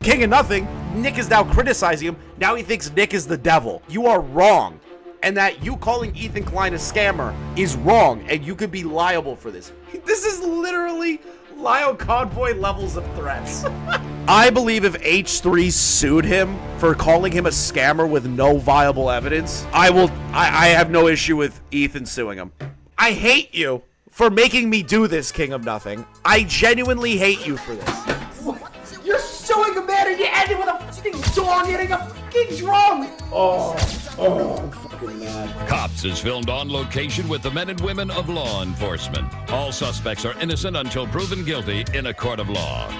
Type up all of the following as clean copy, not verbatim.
King of Nothing, Nick is now criticizing him. Now he thinks Nick is the devil. You are wrong. And that you calling Ethan Klein a scammer is wrong, and you could be liable for this. This is literally Lyle Convoy levels of threats. I believe if H3 sued him for calling him a scammer with no viable evidence, I have no issue with Ethan suing him. I hate you for making me do this, King of Nothing. I genuinely hate you for this. What? You're suing a man and you ended with a fucking dog hitting a fucking drum! Oh, I'm fucking mad. Cops is filmed on location with the men and women of law enforcement. All suspects are innocent until proven guilty in a court of law.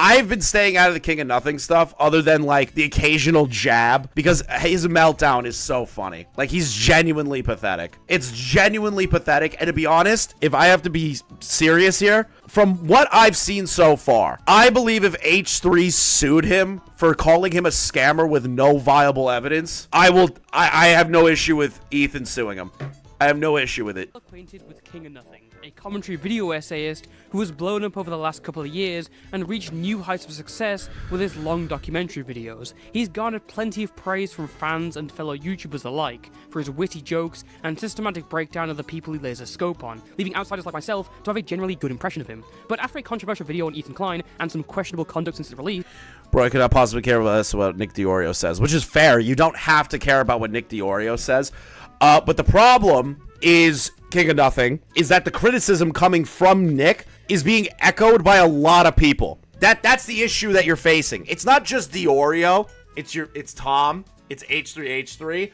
I've been staying out of the King of Nothing stuff other than like the occasional jab because his meltdown is so funny. Like he's genuinely pathetic. It's genuinely pathetic. And to be honest, if I have to be serious here, from what I've seen so far, I believe if H3 sued him for calling him a scammer with no viable evidence, I have no issue with Ethan suing him. I have no issue with it. Acquainted with King of Nothing, a commentary video essayist who has blown up over the last couple of years and reached new heights of success with his long documentary videos. He's garnered plenty of praise from fans and fellow YouTubers alike for his witty jokes and systematic breakdown of the people he lays a scope on, leaving outsiders like myself to have a generally good impression of him. But after a controversial video on Ethan Klein and some questionable conduct since its release, bro, I could not possibly care less what Nick DiOrio says, which is fair. You don't have to care about what Nick DiOrio says. But the problem is, King of Nothing, is that the criticism coming from Nick is being echoed by a lot of people. That's the issue that you're facing. It's not just DiOrio. It's Tom. It's H3H3.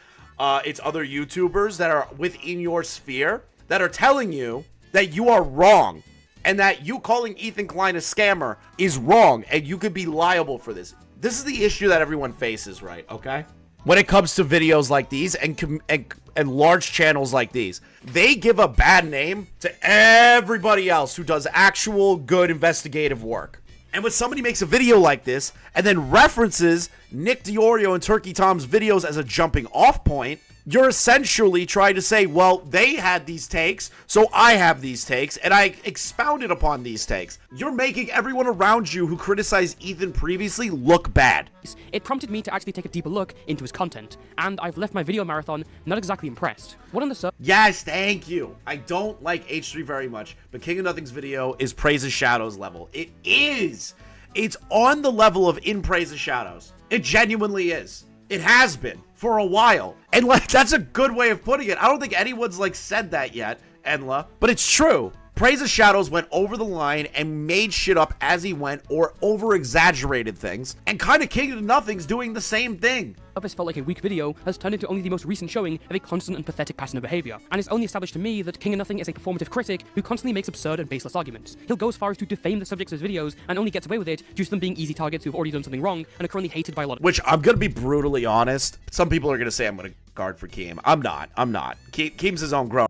It's other YouTubers that are within your sphere that are telling you that you are wrong and that you calling Ethan Klein a scammer is wrong and you could be liable for this. This is the issue that everyone faces, right? Okay? When it comes to videos like these and large channels like these, they give a bad name to everybody else who does actual good investigative work. And when somebody makes a video like this and then references Nick DiOrio and Turkey Tom's videos as a jumping off point, you're essentially trying to say, well, they had these takes, so I have these takes, and I expounded upon these takes. You're making everyone around you who criticized Ethan previously look bad. it prompted me to actually take a deeper look into his content, and I've left my video marathon not exactly impressed. What on the sub? Yes, thank you. I don't like H3 very much, but King of Nothing's video is Praise of Shadows level. It is. It's on the level of In Praise of Shadows. It genuinely is. It has been for a while. And like, that's a good way of putting it. I don't think anyone's like said that yet, Enla, but it's true. Praise of Shadows went over the line and made shit up as he went or over-exaggerated things, and kind of King of Nothing's doing the same thing. This felt like a weak video has turned into only the most recent showing of a constant and pathetic pattern of behavior, and it's only established to me that King of Nothing is a performative critic who constantly makes absurd and baseless arguments. He'll go as far as to defame the subjects of his videos and only gets away with it due to them being easy targets who have already done something wrong and are currently hated by a lot of— Which, I'm gonna be brutally honest, some people are gonna say I'm gonna guard for Keem. I'm not. Keem's his own grown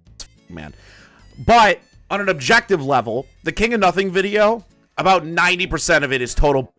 man. But on an objective level, the King of Nothing video, about 90% of it is total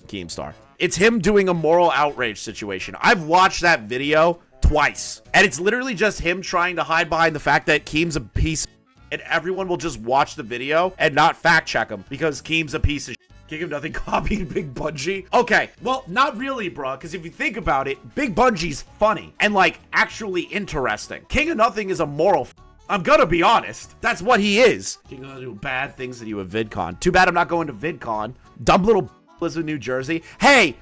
Keemstar. It's him doing a moral outrage situation. I've watched that video twice, and it's literally just him trying to hide behind the fact that Keem's a piece of shit, and everyone will just watch the video and not fact check him because Keem's a piece of shit. King of Nothing copied Big Bungie. Okay, well, not really, bro, because if you think about it, Big Bungie's funny and, like, actually interesting. King of Nothing is a moral I'm gonna be honest. That's what he is. King of Nothing do bad things to you at VidCon. Too bad I'm not going to VidCon. Dumb little lives in New Jersey. Hey,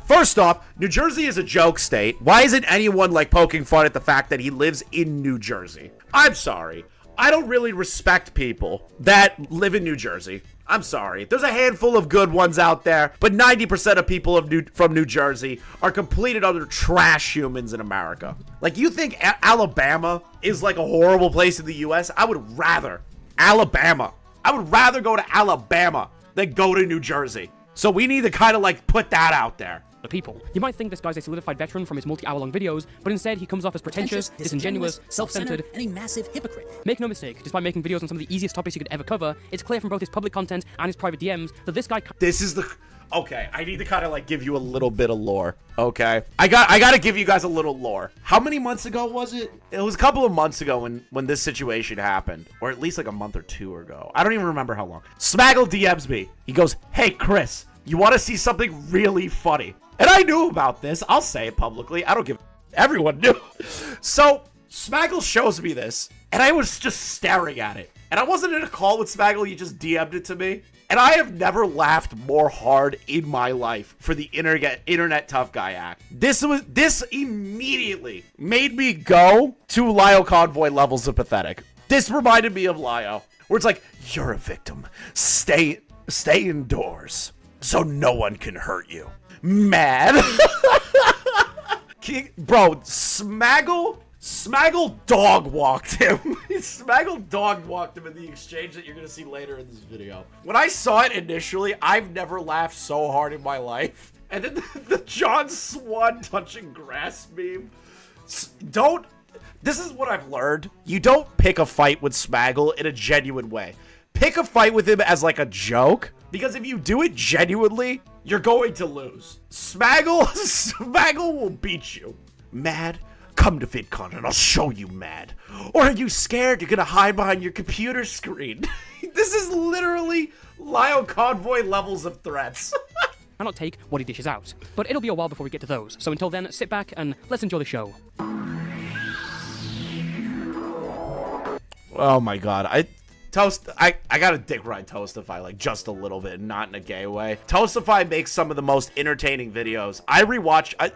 first off, New Jersey is a joke state. Why isn't anyone, like, poking fun at the fact that he lives in New Jersey? I'm sorry. I don't really respect people that live in New Jersey. I'm sorry. There's a handful of good ones out there, but 90% of people from New Jersey are complete and utter trash humans in America. Like, you think Alabama is like a horrible place in the U.S.? I would rather Alabama. I would rather go to Alabama than go to New Jersey. So we need to kind of like put that out there. People. You might think this guy's a solidified veteran from his multi-hour-long videos, but instead he comes off as pretentious, disingenuous, self-centered, and a massive hypocrite. Make no mistake, despite making videos on some of the easiest topics you could ever cover, it's clear from both his public content and his private DMs that this guy— This is the— Okay, I need to kind of like give you a little bit of lore. Okay, I got to give you guys a little lore. How many months ago was it? It was a couple of months ago when this situation happened, or at least like a month or two ago. I don't even remember how long. Smaggle DMs me. He goes, "Hey Chris, you want to see something really funny?" And I knew about this. I'll say it publicly. I don't give. Everyone knew. So Smaggle shows me this, and I was just staring at it. And I wasn't in a call with Smaggle. He just DM'd it to me. And I have never laughed more hard in my life for the internet tough guy act. This immediately made me go to Lio Convoy levels of pathetic. This reminded me of Lio, where it's like, you're a victim. Stay indoors so no one can hurt you. Mad. Bro, Smaggle dog walked him. Smaggle dog walked him in the exchange that you're going to see later in this video. When I saw it initially, I've never laughed so hard in my life. And then the John Swan touching grass meme. This is what I've learned. You don't pick a fight with Smaggle in a genuine way. Pick a fight with him as like a joke. Because if you do it genuinely, you're going to lose. Smaggle will beat you. Mad? Come to VidCon and I'll show you mad. Or are you scared you're gonna hide behind your computer screen? This is literally Lio Convoy levels of threats. Cannot take what he dishes out. But it'll be a while before we get to those. So until then, sit back and let's enjoy the show. Oh my god. I gotta dick ride Toastify like just a little bit, not in a gay way. Toastify makes some of the most entertaining videos.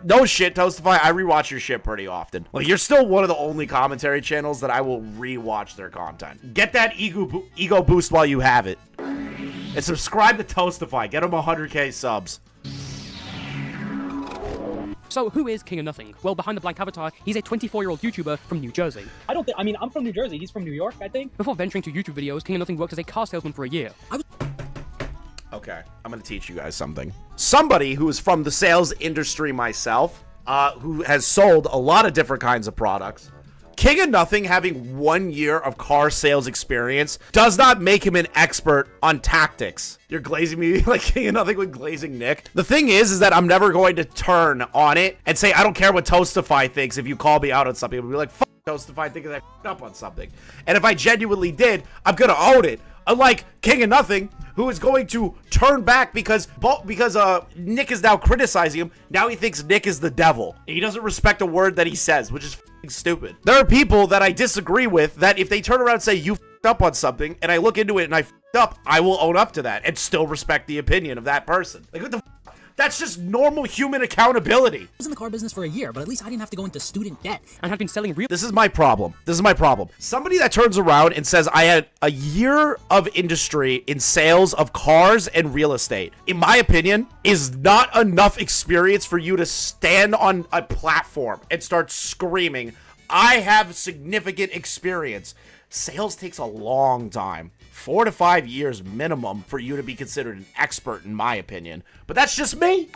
No shit, Toastify, I rewatch your shit pretty often. Like, you're still one of the only commentary channels that I will rewatch their content. Get that ego boost while you have it. And subscribe to Toastify. Get him 100k subs. So, who is King of Nothing? Well, behind the blank avatar, he's a 24-year-old YouTuber from New Jersey. I mean, I'm from New Jersey. He's from New York, I think. Before venturing to YouTube videos, King of Nothing worked as a car salesman for a year. Okay, I'm gonna teach you guys something. Somebody who is from the sales industry myself, who has sold a lot of different kinds of products. King of Nothing having 1 year of car sales experience does not make him an expert on tactics. You're glazing me like King of Nothing with glazing Nick. The thing is that I'm never going to turn on it and say, I don't care what Toastify thinks if you call me out on something. I'll be like, fuck Toastify thinking I f***ed up on something. And if I genuinely did, I'm gonna own it. Unlike King of Nothing, who is going to turn back because Nick is now criticizing him. Now he thinks Nick is the devil. And he doesn't respect a word that he says, which is f***ing stupid. There are people that I disagree with that if they turn around and say, you f***ed up on something, and I look into it and I f***ed up, I will own up to that and still respect the opinion of that person. Like, what the f***? That's just normal human accountability. I was in the car business for a year, but at least I didn't have to go into student debt. And have been selling real. This is my problem. Somebody that turns around and says, I had a year of industry in sales of cars and real estate, in my opinion, is not enough experience for you to stand on a platform and start screaming, I have significant experience. Sales takes a long time. 4 to 5 years minimum for you to be considered an expert, in my opinion. But that's just me.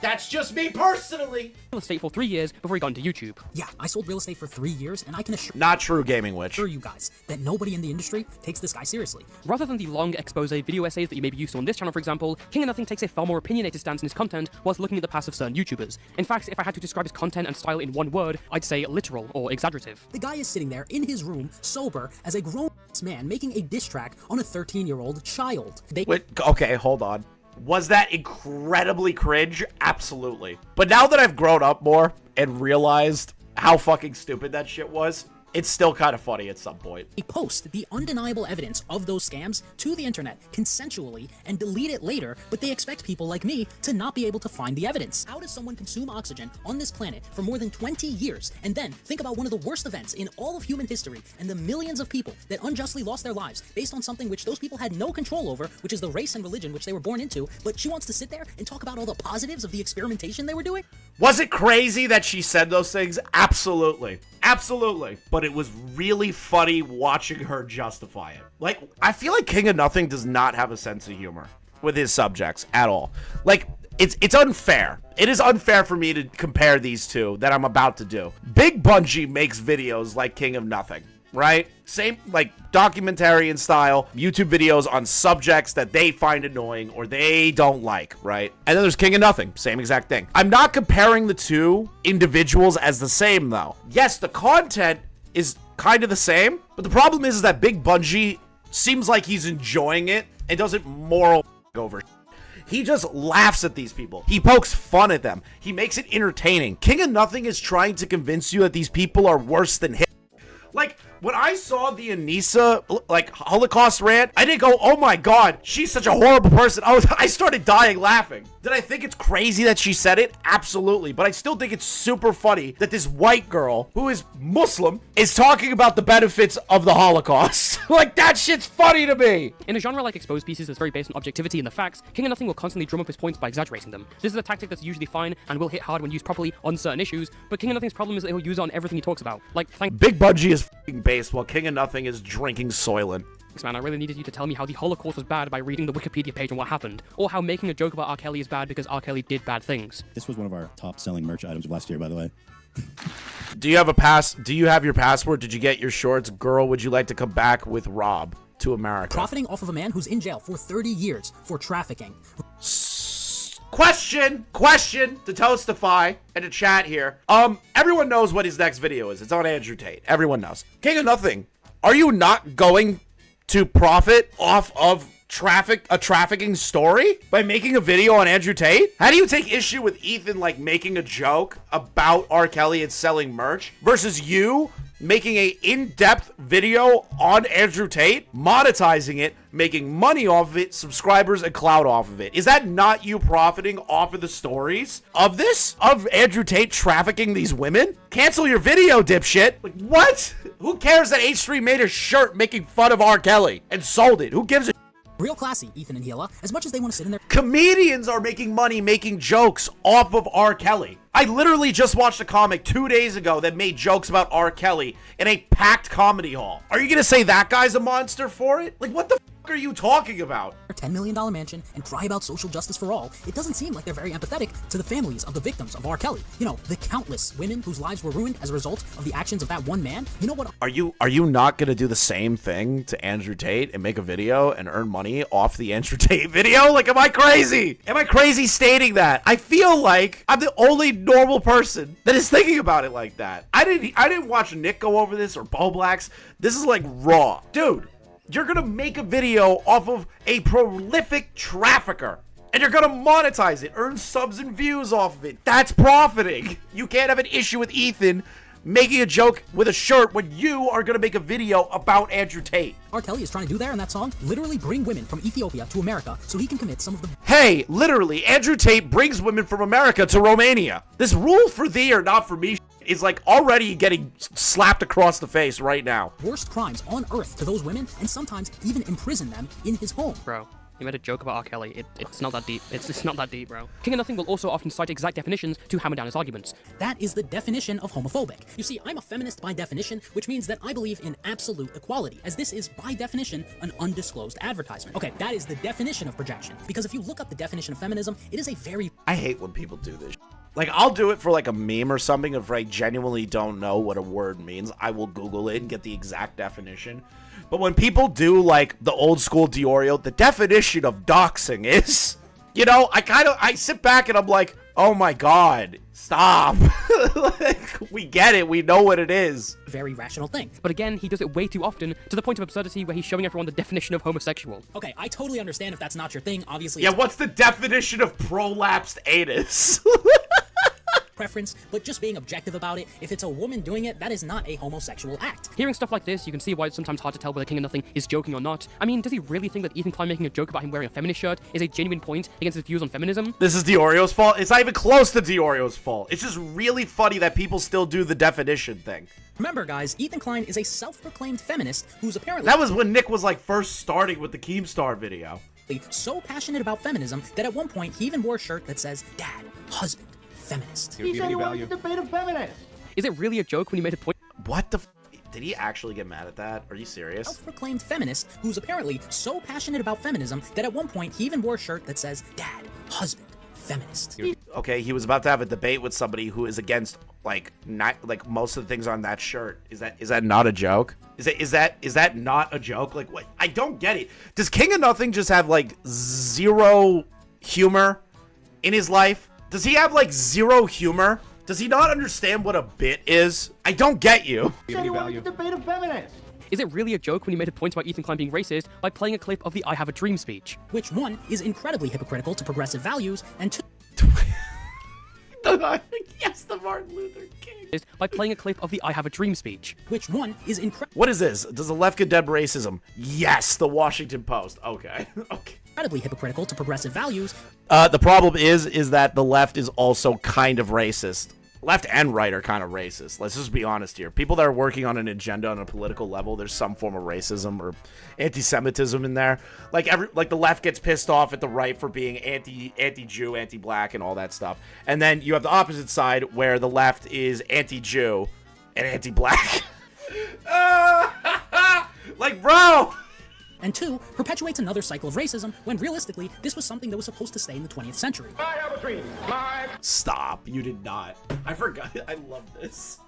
That's just me personally. Real estate for 3 years before he got into YouTube. Yeah, I sold real estate for 3 years, and I can assure Not true, Gaming Witch. you guys that nobody in the industry takes this guy seriously. Rather than the long expose video essays that you may be used to on this channel, for example, King of Nothing takes a far more opinionated stance in his content whilst looking at the past of certain YouTubers. In fact, if I had to describe his content and style in one word, I'd say literal or exaggerative. The guy is sitting there in his room, sober, as a grown man making a diss track on a 13-year-old child. Wait, okay, hold on. Was that incredibly cringe? Absolutely. But now that I've grown up more and realized how fucking stupid that shit was, it's still kind of funny at some point. They post the undeniable evidence of those scams to the internet consensually and delete it later, but they expect people like me to not be able to find the evidence. How does someone consume oxygen on this planet for more than 20 years and then think about one of the worst events in all of human history and the millions of people that unjustly lost their lives based on something which those people had no control over, which is the race and religion which they were born into, but she wants to sit there and talk about all the positives of the experimentation they were doing? Was it crazy that she said those things? Absolutely. Absolutely. But it was really funny watching her justify it. Like, I feel like King of Nothing does not have a sense of humor with his subjects at all. Like, it's unfair. It is unfair for me to compare these two that I'm about to do. Big Bungie makes videos like King of Nothing. right? Same, like, documentarian style YouTube videos on subjects that they find annoying or they don't like, right? And then there's King of Nothing, same exact thing. I'm not comparing the two individuals as the same, though. Yes, the content is kind of the same, but the problem is that Big Bungie seems like he's enjoying it and doesn't moral over. He just laughs at these people. He pokes fun at them. He makes it entertaining. King of Nothing is trying to convince you that these people are worse than him. Like, when I saw the Anissa, like, Holocaust rant, I didn't go, oh my god, she's such a horrible person. I started dying laughing. Did I think it's crazy that she said it? Absolutely. But I still think it's super funny that this white girl, who is Muslim, is talking about the benefits of the Holocaust. Like, that shit's funny to me. In a genre like exposed pieces that's very based on objectivity and the facts, King of Nothing will constantly drum up his points by exaggerating them. This is a tactic that's usually fine and will hit hard when used properly on certain issues, but King of Nothing's problem is that he'll use it on everything he talks about. Like, Big Bungie is f***ing based while King of Nothing is drinking Soylent. Thanks, man. I really needed you to tell me how the Holocaust was bad by reading the Wikipedia page on what happened, or how making a joke about R. Kelly is bad because R. Kelly did bad things. This was one of our top-selling merch items of last year, by the way. Do you have a pass? Do you have your passport? Did you get your shorts? Girl, would you like to come back with Rob to America? Profiting off of a man who's in jail for 30 years for trafficking. Question to Toastify and to chat here. Everyone knows what his next video is. It's on Andrew Tate. Everyone knows. King of Nothing, are you not going to profit off of a trafficking story by making a video on Andrew Tate? How do you take issue with Ethan, like, making a joke about R. Kelly and selling merch versus you making a in-depth video on Andrew Tate, monetizing it, making money off of it, subscribers and clout off of it? Is that not you profiting off of the stories of this? Of Andrew Tate trafficking these women? Cancel your video, dipshit. Like, what? Who cares that H3 made a shirt making fun of R. Kelly and sold it? Who gives a Real classy, Ethan and Hila, as much as they want to sit in their Comedians are making money making jokes off of R. Kelly. I literally just watched a comic 2 days ago that made jokes about R. Kelly in a packed comedy hall. Are you gonna say that guy's a monster for it? Like, what the f*** are you talking about? $10 million mansion and cry about social justice for all, it doesn't seem like they're very empathetic to the families of the victims of R. Kelly. You know, the countless women whose lives were ruined as a result of the actions of that one man. You know what? Are you not gonna do the same thing to Andrew Tate and make a video and earn money off the Andrew Tate video? Like, am I crazy? Am I crazy stating that? I feel like I'm the only normal person that is thinking about it like that. I didn't watch Nick go over this or Bo Blacks. This is like raw. Dude, you're gonna make a video off of a prolific trafficker and you're gonna monetize it, earn subs and views off of it. That's profiting. You can't have an issue with Ethan making a joke with a shirt when you are gonna make a video about Andrew Tate. R. Kelly is trying to do there in that song, literally bring women from Ethiopia to America so he can commit some of the Hey, literally, Andrew Tate brings women from America to Romania. This rule for thee or not for me is like already getting slapped across the face right now. worst crimes on earth to those women and sometimes even imprison them in his home. Bro, you made a joke about R. Kelly. It's not that deep. It's not that deep, bro. King of Nothing will also often cite exact definitions to hammer down his arguments. That is the definition of homophobic. You see, I'm a feminist by definition, which means that I believe in absolute equality, as this is, by definition, an undisclosed advertisement. Okay, that is the definition of projection, because if you look up the definition of feminism, it is a very... I hate when people do this. Like, I'll do it for like a meme or something. If I genuinely don't know what a word means, I will Google it and get the exact definition. But when people do like the old school Diorio, the definition of doxing is, you know, I sit back and I'm like, oh my God, stop. Like, we get it. We know what it is. very rational thing. But again, he does it way too often, to the point of absurdity where he's showing everyone the definition of homosexual. Okay, I totally understand if that's not your thing, obviously. Yeah, what's the definition of prolapsed anus? Preference, but just being objective about it, if it's a woman doing it, that is not a homosexual act. Hearing stuff like this, you can see why it's sometimes hard to tell whether King of Nothing is joking or not. I mean, does he really think that Ethan Klein making a joke about him wearing a feminist shirt is a genuine point against his views on feminism? This is Diorio's fault? It's not even close to Diorio's fault. It's just really funny that people still do the definition thing. Remember, guys, Ethan Klein is a self-proclaimed feminist who's apparently... That was when Nick was like first starting with the Keemstar video. ...so passionate about feminism that at one point he even wore a shirt that says, Dad, husband, feminist. He said he wanted to debate a feminist. Is it really a joke when he made a point? What the did he actually get mad at that? Are you serious? Self-proclaimed feminist who's apparently so passionate about feminism that at one point he even wore a shirt that says, Dad, husband, feminist. Okay, he was about to have a debate with somebody who is against like most of the things on that shirt. Is that not a joke? Is that not a joke? Like, what? I don't get it. Does King of Nothing just have like zero humor in his life? Does he have like zero humor? Does he not understand what a bit is? I don't get you. Said he wanted to debate a feminist. Is it really a joke when he made a point about Ethan Klein being racist by playing a clip of the I Have a Dream speech? Which one is incredibly hypocritical to progressive values, and two... Yes, the Martin Luther King. By playing a clip of the I Have a Dream speech. Which one is What is this? Does the left condemn racism? Yes, the Washington Post. Okay. Okay. incredibly hypocritical to progressive values. The problem is that the left is also kind of racist. Left and right are kind of racist. Let's just be honest here. People that are working on an agenda on a political level, there's some form of racism or anti-Semitism in there. Like the left gets pissed off at the right for being anti-Jew, anti-black, and all that stuff. And then you have the opposite side where the left is anti-Jew and anti-black. Like, bro. And two, perpetuates another cycle of racism when realistically, this was something that was supposed to stay in the 20th century. I have a dream. Stop. You did not. I forgot. I love this.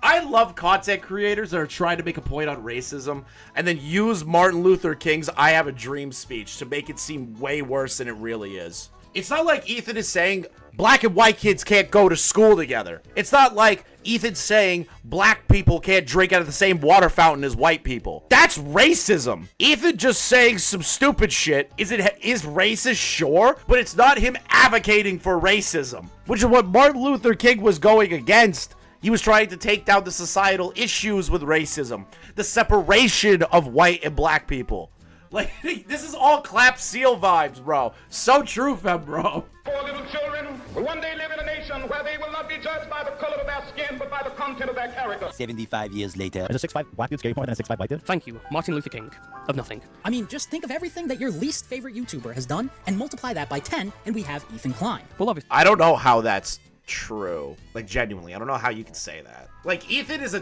I love content creators that are trying to make a point on racism and then use Martin Luther King's I Have a Dream speech to make it seem way worse than it really is. It's not like Ethan is saying black and white kids can't go to school together. It's not like Ethan's saying black people can't drink out of the same water fountain as white people. That's racism. Ethan just saying some stupid shit is racist, sure, but it's not him advocating for racism, which is what Martin Luther King was going against. He was trying to take down the societal issues with racism, the separation of white and black people. Like, this is all clap seal vibes, bro. So true, fam, bro. Poor little children will one day live in a nation where they will not be judged by the color of their skin, but by the content of their character. 75 years later. Is a 6'5" black dude scary more than a 6'5" white dude? Thank you, Martin Luther King. Of nothing. I mean, just think of everything that your least favorite YouTuber has done and multiply that by 10, and we have Ethan Klein. Well, obviously. I don't know how that's true. Like, genuinely, I don't know how you can say that. Like, Ethan is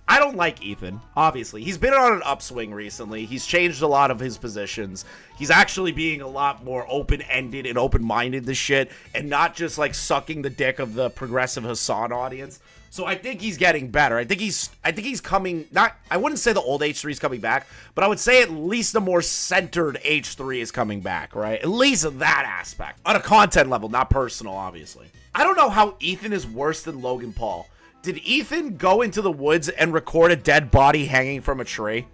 I don't like Ethan, obviously. He's been on an upswing recently. He's changed a lot of his positions. He's actually being a lot more open-ended and open-minded to shit, and not just, like, sucking the dick of the progressive Hassan audience. So I think he's getting better. I think he's coming, I wouldn't say the old H3 is coming back, but I would say at least a more centered H3 is coming back, right? At least that aspect. On a content level, not personal, obviously. I don't know how Ethan is worse than Logan Paul. Did Ethan go into the woods and record a dead body hanging from a tree?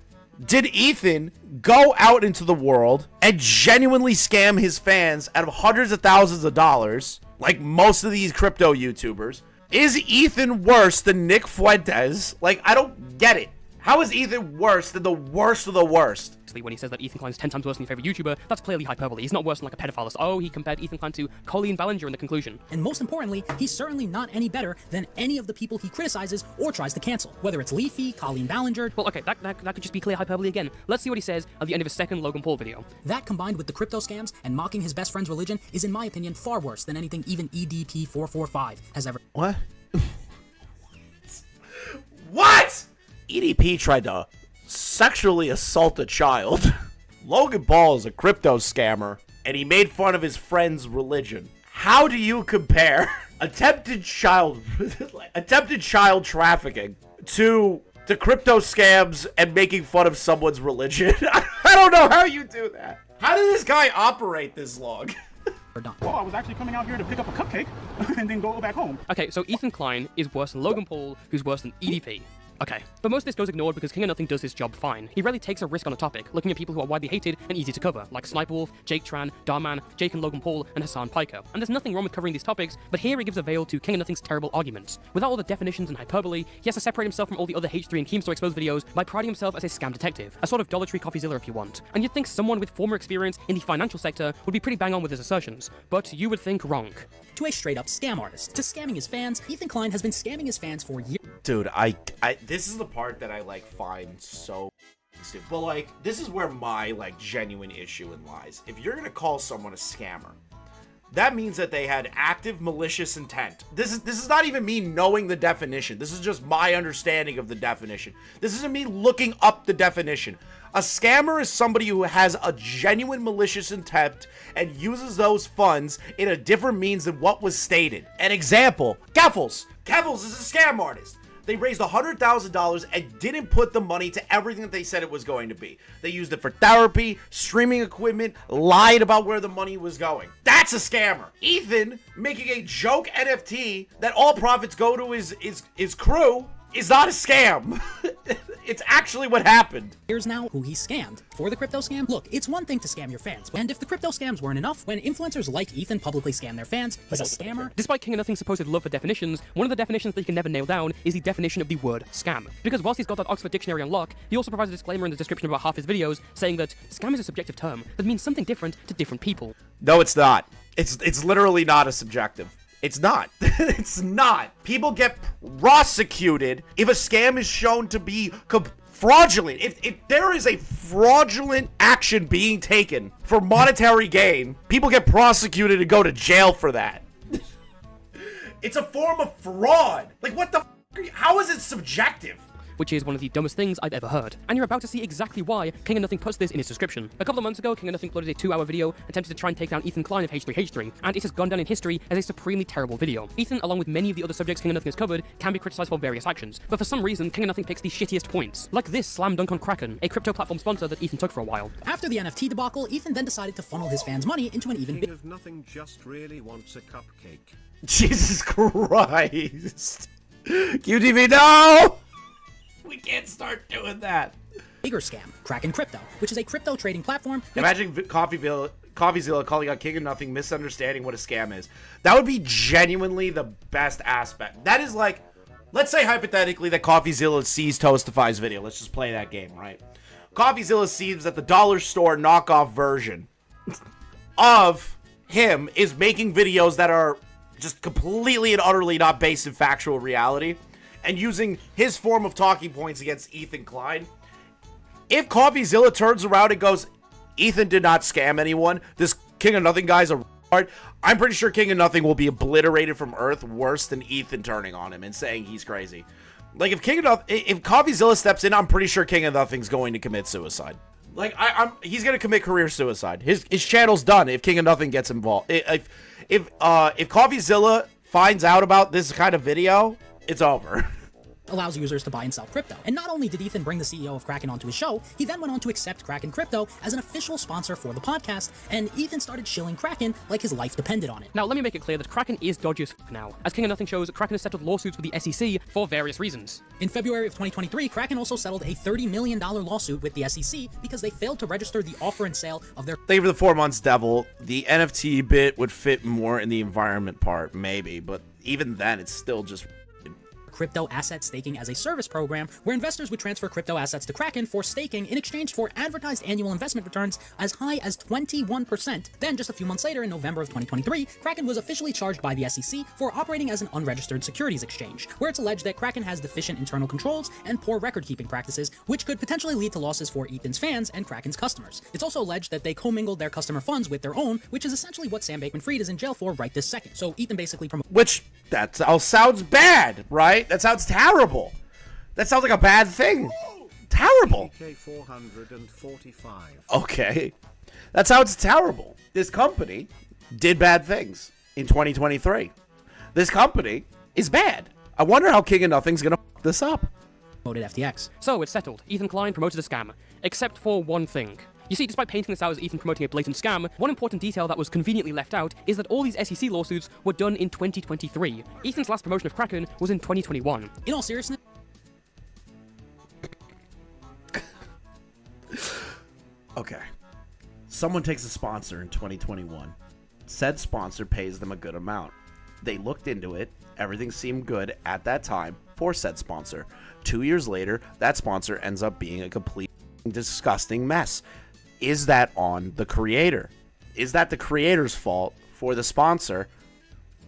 Did Ethan go out into the world and genuinely scam his fans out of hundreds of thousands of dollars, like most of these crypto YouTubers? Is Ethan worse than Nick Fuentes? Like, I don't get it. How is Ethan worse than the worst of the worst? When he says that Ethan Klein is 10 times worse than your favorite YouTuber, that's clearly hyperbole. He's not worse than like a pedophile. Oh, he compared Ethan Klein to Colleen Ballinger in the conclusion. And most importantly, he's certainly not any better than any of the people he criticizes or tries to cancel. Whether it's Leafy, Colleen Ballinger... Well, okay, that could just be clear hyperbole again. Let's see what he says at the end of his second Logan Paul video. That combined with the crypto scams and mocking his best friend's religion is, in my opinion, far worse than anything even EDP445 has ever... What? What? EDP tried to sexually assault a child. Logan Paul is a crypto scammer, and he made fun of his friend's religion. How do you compare attempted child trafficking to the crypto scams and making fun of someone's religion? I don't know how you do that. How did this guy operate this long? Well, I was actually coming out here to pick up a cupcake and then go back home. Okay, so Ethan Klein is worse than Logan Paul, who's worse than EDP. Okay, but most of this goes ignored because King of Nothing does his job fine. He rarely takes a risk on a topic, looking at people who are widely hated and easy to cover, like Sniper Wolf, Jake Tran, Darman, Jake and Logan Paul, and Hassan Piker. And there's nothing wrong with covering these topics, but here he gives a veil to King of Nothing's terrible arguments. Without all the definitions and hyperbole, he has to separate himself from all the other H3 and Keemstar exposed videos by priding himself as a scam detective, a sort of Dollar Tree Coffeezilla if you want. And you'd think someone with former experience in the financial sector would be pretty bang on with his assertions, but you would think wrong. To a straight-up scam artist. To scamming his fans, Ethan Klein has been scamming his fans for years. Dude, this is the part that I, like, find so stupid. But, like, this is where my, like, genuine issue lies. If you're gonna call someone a scammer, that means that they had active malicious intent. This is not even me knowing the definition. This is just my understanding of the definition. This isn't me looking up the definition. A scammer is somebody who has a genuine malicious intent and uses those funds in a different means than what was stated. An example, Keffels. Keffels is a scam artist. They raised $100,000 and didn't put the money to everything that they said it was going to be. They used it for therapy, streaming equipment, lied about where the money was going. That's a scammer. Ethan making a joke NFT that all profits go to his crew is not a scam. It's actually what happened. Here's now who he scammed. For the crypto scam, look, it's one thing to scam your fans, and if the crypto scams weren't enough, when influencers like Ethan publicly scam their fans, he's a scammer. Despite King of Nothing's supposed love for definitions, one of the definitions that he can never nail down is the definition of the word scam. Because whilst he's got that Oxford Dictionary on lock, he also provides a disclaimer in the description of about half his videos saying that scam is a subjective term that means something different to different people. No, it's not. It's literally not a subjective. It's not. It's not. People get prosecuted if a scam is shown to be fraudulent. If there is a fraudulent action being taken for monetary gain, people get prosecuted and go to jail for that. It's a form of fraud. Like, what the f? How is it subjective? Which is one of the dumbest things I've ever heard. And you're about to see exactly why King of Nothing puts this in his description. A couple of months ago, King of Nothing uploaded a 2-hour video attempting to try and take down Ethan Klein of H3H3, and it has gone down in history as a supremely terrible video. Ethan, along with many of the other subjects King of Nothing has covered, can be criticized for various actions, but for some reason, King of Nothing picks the shittiest points. Like this slam dunk on Kraken, a crypto platform sponsor that Ethan took for a while. After the NFT debacle, Ethan then decided to funnel his fans' money into an even King of Nothing just really wants a cupcake. Jesus Christ. QTV, no! We can't start doing that. bigger scam, Kraken Crypto, which is a crypto trading platform. Imagine CoffeeZilla calling out King of Nothing, misunderstanding what a scam is. That would be genuinely the best aspect. That is like, let's say hypothetically that CoffeeZilla sees Toastify's video. Let's just play that game, right? CoffeeZilla sees that the dollar store knockoff version of him is making videos that are just completely and utterly not based in factual reality and using his form of talking points against Ethan Klein. If CoffeeZilla turns around and goes, Ethan did not scam anyone, this King of Nothing guy's a retard, I'm pretty sure King of Nothing will be obliterated from Earth worse than Ethan turning on him and saying he's crazy. Like, if CoffeeZilla steps in, I'm pretty sure King of Nothing's going to commit suicide. Like, he's gonna commit career suicide. His channel's done if King of Nothing gets involved. If CoffeeZilla finds out about this kind of video, it's over. Allows users to buy and sell crypto. And not only did Ethan bring the CEO of Kraken onto his show, he then went on to accept Kraken Crypto as an official sponsor for the podcast, and Ethan started shilling Kraken like his life depended on it. Now, let me make it clear that Kraken is dodgy as f now. As King of Nothing shows, Kraken has settled lawsuits with the SEC for various reasons. In February of 2023, Kraken also settled a $30 million lawsuit with the SEC because they failed to register the offer and sale of their— Thank you for the 4 months, Devil. The NFT bit would fit more in the environment part, maybe, but even then, it's still just crypto asset staking as a service program where investors would transfer crypto assets to Kraken for staking in exchange for advertised annual investment returns as high as 21%. Then just a few months later, in November of 2023, Kraken was officially charged by the SEC for operating as an unregistered securities exchange, where it's alleged that Kraken has deficient internal controls and poor record-keeping practices, which could potentially lead to losses for Ethan's fans and Kraken's customers. It's also alleged that they commingled their customer funds with their own, which is essentially what Sam Bankman-Fried is in jail for right this second. So Ethan basically which, that all sounds bad, right? That sounds terrible. That sounds like a bad thing. Terrible. Okay. That sounds terrible. This company did bad things in 2023. This company is bad. I wonder how King of Nothing's gonna f this up. Promoted FTX. So it's settled. Ethan Klein promoted a scam. Except for one thing. You see, despite painting this out as Ethan promoting a blatant scam, one important detail that was conveniently left out is that all these SEC lawsuits were done in 2023. Ethan's last promotion of Kraken was in 2021. In all seriousness... Okay. Someone takes a sponsor in 2021. Said sponsor pays them a good amount. They looked into it. Everything seemed good at that time for said sponsor. 2 years later, that sponsor ends up being a complete disgusting mess. Is that on the creator? Is that the creator's fault for the sponsor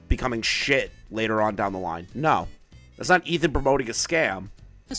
becoming shit later on down the line? No. That's not Ethan promoting a scam.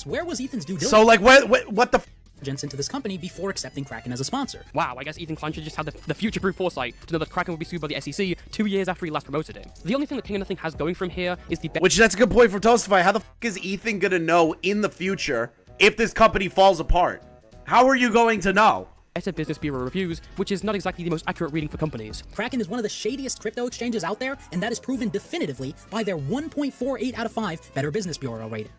Where was Ethan's due diligence? So, like, what the f into this company before accepting Kraken as a sponsor. Wow, I guess Ethan Klein should just have the future-proof foresight to know that Kraken would be sued by the SEC 2 years after he last promoted it. The only thing that King of Nothing has going from here is the... Which, that's a good point from Toastify. How the f*** is Ethan gonna know in the future if this company falls apart? How are you going to know? Better Business Bureau reviews, which is not exactly the most accurate reading for companies. Kraken is one of the shadiest crypto exchanges out there, and that is proven definitively by their 1.48 out of 5 Better Business Bureau rating.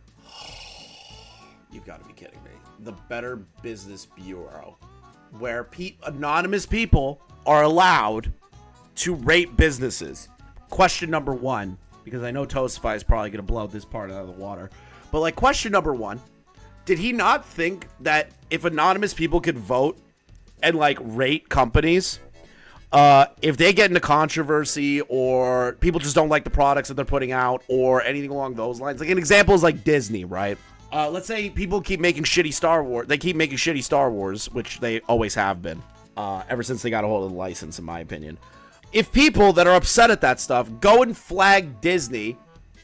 You've got to be kidding me. The Better Business Bureau, where anonymous people are allowed to rate businesses. Question number 1, because I know Toastify is probably going to blow this part out of the water, but like question number 1, did he not think that if anonymous people could vote and like rate companies, if they get into controversy or people just don't like the products that they're putting out or anything along those lines, like an example is like Disney, right? Let's say people keep making shitty Star Wars. They keep making shitty Star Wars, which they always have been, ever since they got a hold of the license, in my opinion. If people that are upset at that stuff go and flag Disney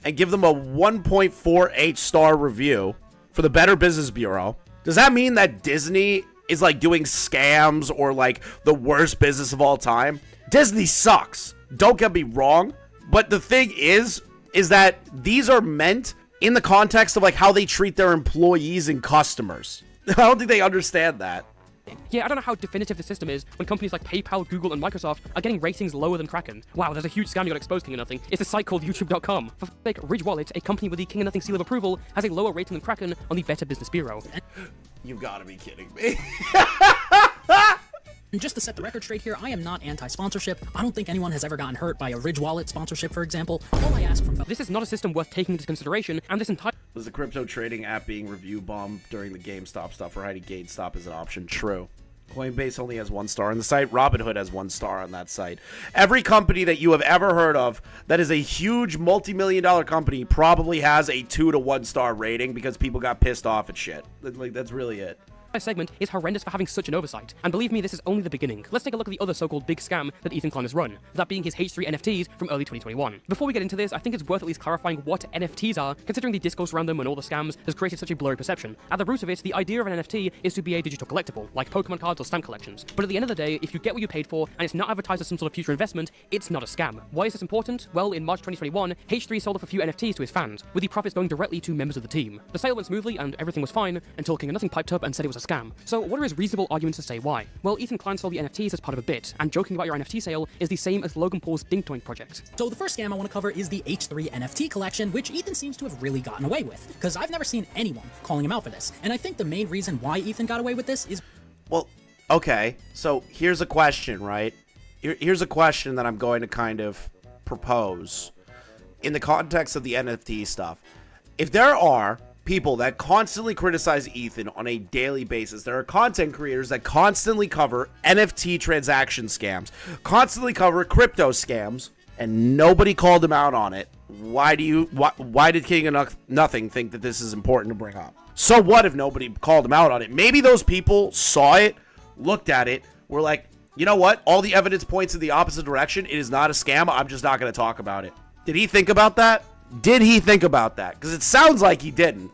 and give them a 1.48 star review for the Better Business Bureau, does that mean that Disney is like doing scams or like the worst business of all time? Disney sucks. Don't get me wrong. But the thing is that these are meant in the context of like how they treat their employees and customers. I don't think they understand that. Yeah, I don't know how definitive the system is when companies like PayPal, Google, and Microsoft are getting ratings lower than Kraken. Wow, there's a huge scam you got exposed, King of Nothing. It's a site called YouTube.com. For fake, Ridge Wallet, a company with the King of Nothing seal of approval, has a lower rating than Kraken on the Better Business Bureau. You've got to be kidding me. And just to set the record straight here, I am not anti-sponsorship. I don't think anyone has ever gotten hurt by a Ridge Wallet sponsorship, for example. All I ask from... This is not a system worth taking into consideration, and this entire... Was the crypto trading app being review bombed during the GameStop stuff or hiding GameStop as an option? True. Coinbase only has 1 star on the site. Robinhood has 1 star on that site. Every company that you have ever heard of that is a huge multi-million-dollar company probably has a 2 to 1 star rating because people got pissed off at shit. Like, that's really it. segment is horrendous for having such an oversight, and believe me, this is only the beginning. Let's take a look at the other so-called big scam that Ethan Klein has run, that being his H3 NFTs from early 2021. Before we get into this, I think it's worth at least clarifying what NFTs are, considering the discourse around them and all the scams has created such a blurry perception. At the root of it, the idea of an NFT is to be a digital collectible, like Pokemon cards or stamp collections. But at the end of the day, if you get what you paid for, and it's not advertised as some sort of future investment, it's not a scam. Why is this important? Well, in March 2021, H3 sold off a few NFTs to his fans, with the profits going directly to members of the team. The sale went smoothly and everything was fine, until King of Nothing piped up and said it was a scam. So what are his reasonable arguments to say why? Well, Ethan Klein sold the NFTs as part of a bit, and joking about your NFT sale is the same as Logan Paul's Dinktoink project. So the first scam I want to cover is the H3 NFT collection, which Ethan seems to have really gotten away with, because I've never seen anyone calling him out for this. And I think the main reason why Ethan got away with this is... Well, okay, so here's a question, right? Here's a question that I'm going to kind of propose in the context of the NFT stuff. If there are people that constantly criticize Ethan on a daily basis, there are content creators that constantly cover NFT transaction scams, constantly cover crypto scams, and nobody called him out on it. Why did King of Nothing think that this is important to bring up? So what if nobody called him out on it? Maybe those people saw it, looked at it, were like, you know what? All the evidence points in the opposite direction. It is not a scam. I'm just not going to talk about it. Did he think about that? Did he think about that? Because it sounds like he didn't.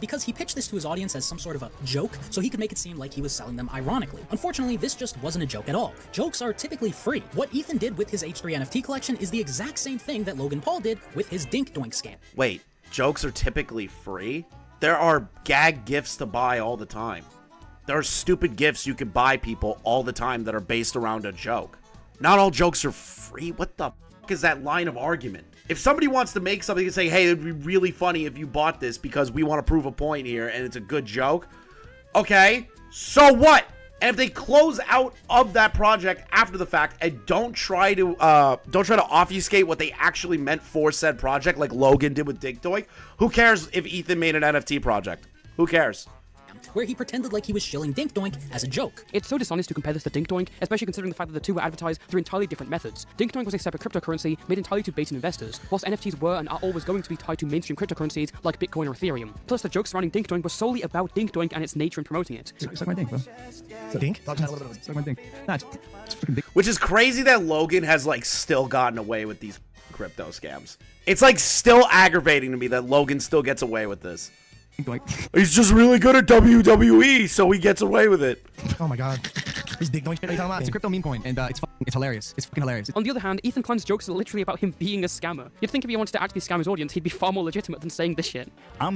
Because he pitched this to his audience as some sort of a joke, so he could make it seem like he was selling them ironically. Unfortunately, this just wasn't a joke at all. Jokes are typically free. What Ethan did with his H3 NFT collection is the exact same thing that Logan Paul did with his Dinktoink scam. Wait, jokes are typically free? There are gag gifts to buy all the time. There are stupid gifts you can buy people all the time that are based around a joke. Not all jokes are free. What the fuck is that line of argument? If somebody wants to make something and say, hey, it'd be really funny if you bought this because we want to prove a point here and it's a good joke. Okay, so what? And if they close out of that project after the fact and don't try to obfuscate what they actually meant for said project, like Logan did with Dinktoink, who cares if Ethan made an NFT project? Who cares? Where he pretended like he was shilling Dinktoink as a joke. It's so dishonest to compare this to Dinktoink, especially considering the fact that the two were advertised through entirely different methods. Dinktoink was a separate cryptocurrency made entirely to bait in investors, whilst NFTs were and are always going to be tied to mainstream cryptocurrencies like Bitcoin or Ethereum. Plus, the jokes surrounding Dinktoink were solely about Dinktoink and its nature in promoting it. Suck my dink, bro. Dink? Suck my dink. Nah, it's freaking dink. Which is crazy that Logan has, like, still gotten away with these crypto scams. It's, like, still aggravating to me that Logan still gets away with this. Like, He's just really good at WWE, so he gets away with it. oh my god. This big noise shit are you talking about? It's a crypto meme coin, and it's hilarious. It's fucking hilarious. On the other hand, Ethan Klein's jokes are literally about him being a scammer. You'd think if he wanted to actually scam his audience, he'd be far more legitimate than saying this shit. I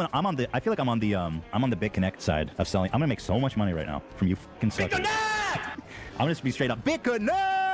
feel like I'm on the BitConnect side of selling. I'm gonna make so much money right now from you fucking suckers. I'm gonna just be straight up BitConnect!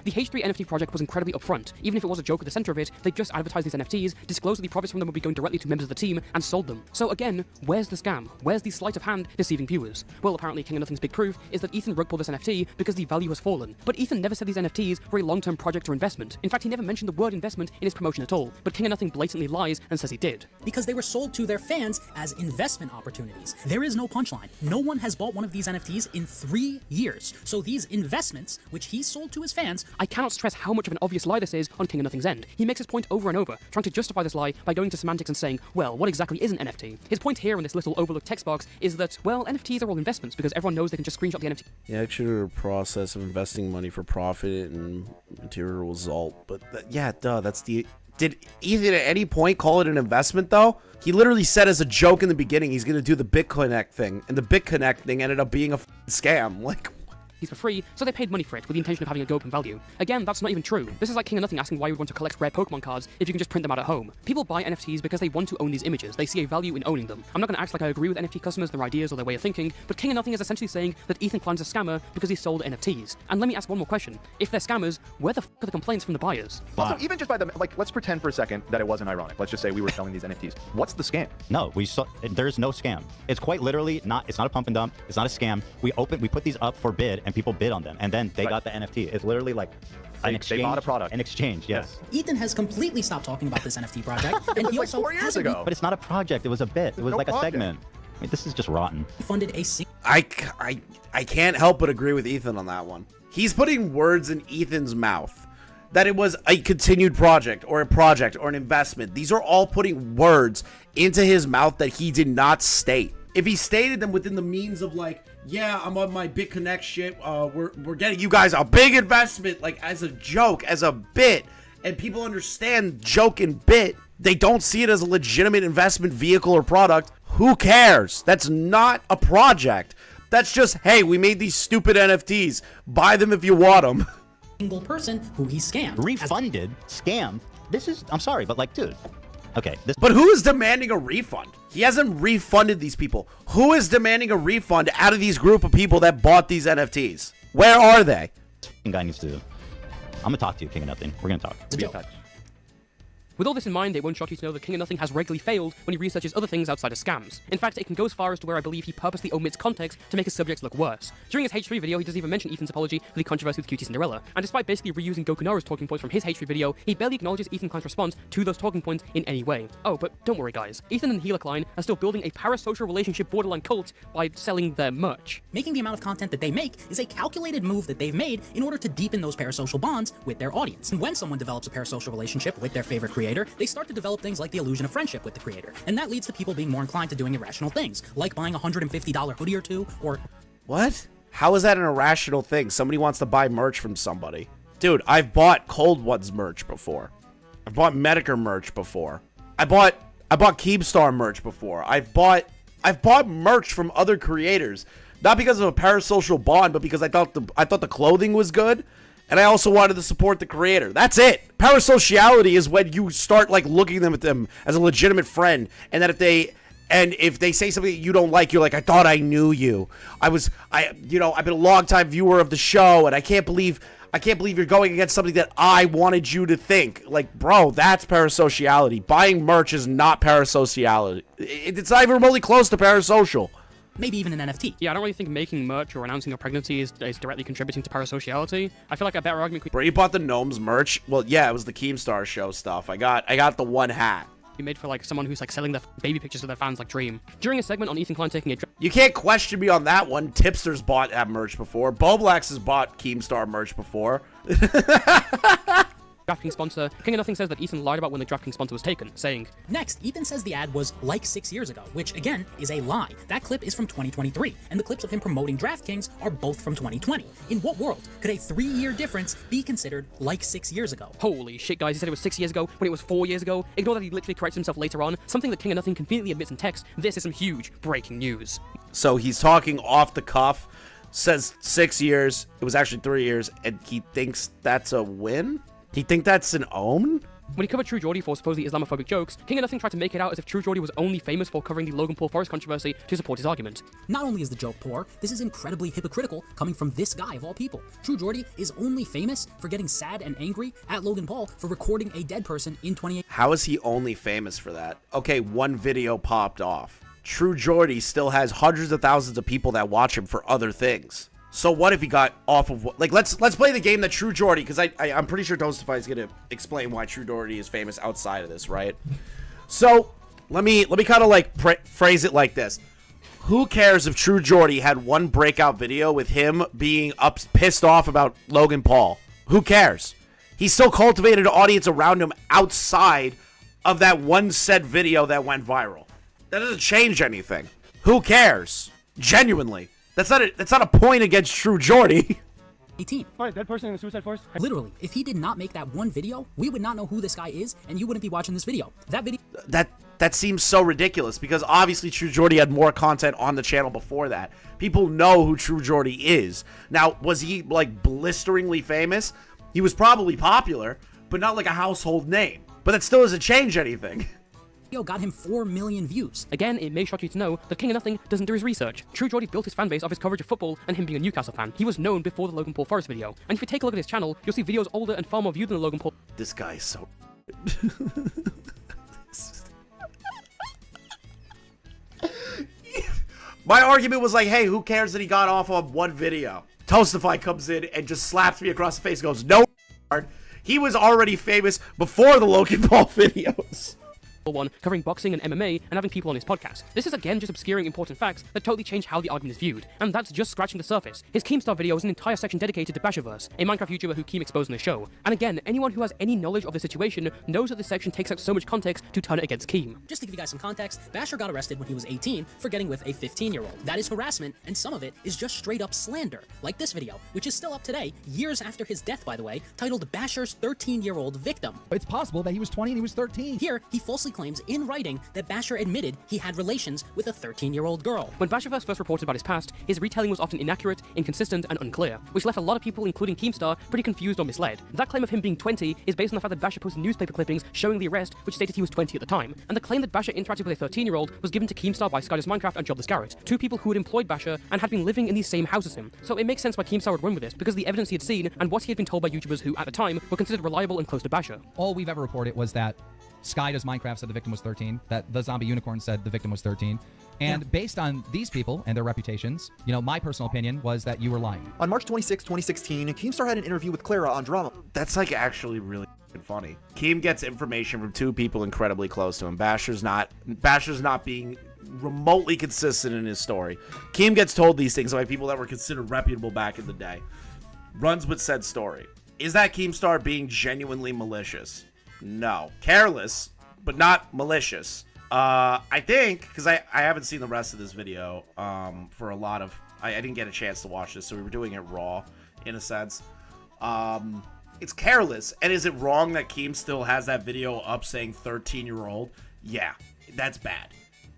The H3 NFT project was incredibly upfront. Even if it was a joke at the center of it, they just advertised these NFTs, disclosed that the profits from them would be going directly to members of the team, and sold them. So again, where's the scam? Where's the sleight of hand deceiving viewers? Well, apparently King of Nothing's big proof is that Ethan rug pulled this NFT because the value has fallen. But Ethan never said these NFTs were a long-term project or investment. In fact, he never mentioned the word investment in his promotion at all. But King of Nothing blatantly lies and says he did. Because they were sold to their fans as investment opportunities. There is no punchline. No one has bought one of these NFTs in 3 years. So these investments, which he sold to his fans... I cannot stress how much of an obvious lie this is on King of Nothing's end. He makes his point over and over, trying to justify this lie by going to semantics and saying, well, what exactly is an NFT? His point here in this little overlooked text box is that, well, NFTs are all investments because everyone knows they can just screenshot the NFT. The actual process of investing money for profit and material result. But that's the... Did Ethan at any point call it an investment, though? He literally said as a joke in the beginning he's going to do the BitConnect thing, and the BitConnect thing ended up being a scam. Like... for free, so they paid money for it with the intention of having a go up in value. Again, that's not even true. This is like King of Nothing asking why you would want to collect rare Pokemon cards if you can just print them out at home. People buy NFTs because they want to own these images. They see a value in owning them. I'm not going to act like I agree with NFT customers, their ideas, or their way of thinking, but King of Nothing is essentially saying that Ethan Klein's a scammer because he sold NFTs. And let me ask one more question. If they're scammers, where the f*** are the complaints from the buyers? Also, even just by the, let's pretend for a second that it wasn't ironic. Let's just say we were selling these NFTs. What's the scam? No, there's no scam. It's quite literally not, it's not a pump and dump. It's not a scam. We put these up for bid and people bid on them. And then they got the NFT. It's literally like an exchange. They bought a product. An exchange, yes. Ethan has completely stopped talking about this NFT project. And he also 4 years ago. But it's not a project. It was a bit. It was like a segment. I mean, this is just rotten. Funded a I can't help but agree with Ethan on that one. He's putting words in Ethan's mouth. That it was a continued project or an investment. These are all putting words into his mouth that he did not state. If he stated them within the means of like, yeah, I'm on my BitConnect shit, we're getting you guys a big investment, like as a joke, as a bit, and people understand joke and bit, they don't see it as a legitimate investment vehicle or product, who cares? That's not a project. That's just, hey, we made these stupid NFTs, buy them if you want them. Single person who he scammed. Refunded? Scammed? This is, I'm sorry, but like, dude. Okay. But who is demanding a refund? He hasn't refunded these people. Who is demanding a refund out of these group of people that bought these NFTs? Where are they? This guy needs to... I'm gonna talk to you, King of Nothing. We're gonna talk. Be in touch. With all this in mind, it won't shock you to know that King of Nothing has regularly failed when he researches other things outside of scams. In fact, it can go as far as to where I believe he purposely omits context to make his subjects look worse. During his H3 video, he doesn't even mention Ethan's apology for the controversy with Cutie Cinderella, and despite basically reusing Gokunaru's talking points from his H3 video, he barely acknowledges Ethan Klein's response to those talking points in any way. Oh, but don't worry guys, Ethan and Gila Klein are still building a parasocial relationship borderline cult by selling their merch. Making the amount of content that they make is a calculated move that they've made in order to deepen those parasocial bonds with their audience. And when someone develops a parasocial relationship with their favorite creator, they start to develop things like the illusion of friendship with the creator. And that leads to people being more inclined to doing irrational things, like buying a $150 hoodie or two, or... What? How is that an irrational thing? Somebody wants to buy merch from somebody. Dude, I've bought Cold Ones merch before. I've bought Medicare merch before. I bought Keemstar merch before. I've bought merch from other creators. Not because of a parasocial bond, but because I thought the clothing was good. And I also wanted to support the creator. That's it. Parasociality is when you start like looking at them as a legitimate friend, and that if they say something that you don't like, you're like, I thought I knew you. I've been a longtime viewer of the show, and I can't believe you're going against something that I wanted you to think. Like, bro, that's parasociality. Buying merch is not parasociality. It's not even remotely close to parasocial. Maybe even an NFT. Yeah, I don't really think making merch or announcing your pregnancy is directly contributing to parasociality. I feel like a better argument could... Bro, you bought the Gnomes merch? Well, yeah, it was the Keemstar show stuff. I got the one hat. Be made for like someone who's like selling their baby pictures to their fans like Dream. During a segment on Ethan Klein taking a... You can't question me on that one. Tipster's bought that merch before. Boblax has bought Keemstar merch before. DraftKings sponsor, King of Nothing says that Ethan lied about when the DraftKings sponsor was taken, saying, Next, Ethan says the ad was like 6 years ago, which again is a lie. That clip is from 2023, and the clips of him promoting DraftKings are both from 2020. In what world could a 3-year difference be considered like 6 years ago? Holy shit, guys, he said it was 6 years ago when it was 4 years ago. Ignore that he literally corrects himself later on, something that King of Nothing conveniently admits in text. This is some huge breaking news. So he's talking off the cuff, says 6 years, it was actually 3 years, and he thinks that's a win? He think that's an omen? When he covered True Geordie for supposedly Islamophobic jokes, King of Nothing tried to make it out as if True Geordie was only famous for covering the Logan Paul Forest controversy to support his argument. Not only is the joke poor, this is incredibly hypocritical coming from this guy of all people. True Geordie is only famous for getting sad and angry at Logan Paul for recording a dead person in 2018. How is he only famous for that? Okay, one video popped off. True Geordie still has hundreds of thousands of people that watch him for other things. So what if he got off of what? Like, let's play the game that True Geordie, because I'm pretty sure Toastify is gonna explain why True Geordie is famous outside of this, right? So let me kind of like phrase it like this: who cares if True Geordie had one breakout video with him being pissed off about Logan Paul? Who cares? He still cultivated an audience around him outside of that one said video that went viral. That doesn't change anything. Who cares? Genuinely. That's not a point against True Geordie. 18. Right, that person in the Suicide Forest. Literally, if he did not make that one video, we would not know who this guy is, and you wouldn't be watching this video. That video. That seems so ridiculous, because obviously True Geordie had more content on the channel before that. People know who True Geordie is. Now, was he like blisteringly famous? He was probably popular, but not like a household name. But that still doesn't change anything. Video got him 4 million views. Again, it may shock you to know that King of Nothing doesn't do his research. True Geordie built his fanbase off his coverage of football and him being a Newcastle fan. He was known before the Logan Paul Forest video. And if you take a look at his channel, you'll see videos older and far more viewed than the Logan Paul. This guy is so... My argument was like, hey, who cares that he got off on one video? Toastify comes in and just slaps me across the face and goes, no, he was already famous before the Logan Paul videos. One covering boxing and MMA and having people on his podcast. This is again just obscuring important facts that totally change how the argument is viewed, and that's just scratching the surface. His Keemstar video is an entire section dedicated to Basherverse, a Minecraft YouTuber who Keem exposed in the show. And again, anyone who has any knowledge of the situation knows that this section takes out so much context to turn it against Keem. Just to give you guys some context, Basher got arrested when he was 18 for getting with a 15-year-old. That is harassment, and some of it is just straight up slander, like this video, which is still up today, years after his death by the way, titled Basher's 13-year-old victim. It's possible that he was 20 and he was 13. Here, he falsely claims in writing that Basher admitted he had relations with a 13-year-old girl. When Basherverse first reported about his past, his retelling was often inaccurate, inconsistent, and unclear, which left a lot of people, including Keemstar, pretty confused or misled. That claim of him being 20 is based on the fact that Basher posted newspaper clippings showing the arrest, which stated he was 20 at the time, and the claim that Basher interacted with a 13-year-old was given to Keemstar by Skydoes Minecraft and Jobless Garrett, two people who had employed Basher and had been living in the same house as him. So it makes sense why Keemstar would run with this, because the evidence he had seen and what he had been told by YouTubers who, at the time, were considered reliable and close to Basher. All we've ever reported was that Skydoes Minecraft said the victim was 13, that the Zombie Unicorn said the victim was 13. And based on these people and their reputations, you know, my personal opinion was that you were lying. On March 26, 2016, Keemstar had an interview with Clara on Drama. That's like actually really funny. Keem gets information from two people incredibly close to him. Basher's not being remotely consistent in his story. Keem gets told these things by people that were considered reputable back in the day. Runs with said story. Is that Keemstar being genuinely malicious? No. Careless, but not malicious. I think, because I haven't seen the rest of this video for a lot of... I didn't get a chance to watch this, so we were doing it raw, in a sense. It's careless, and is it wrong that Keem still has that video up saying 13-year-old? Yeah, that's bad.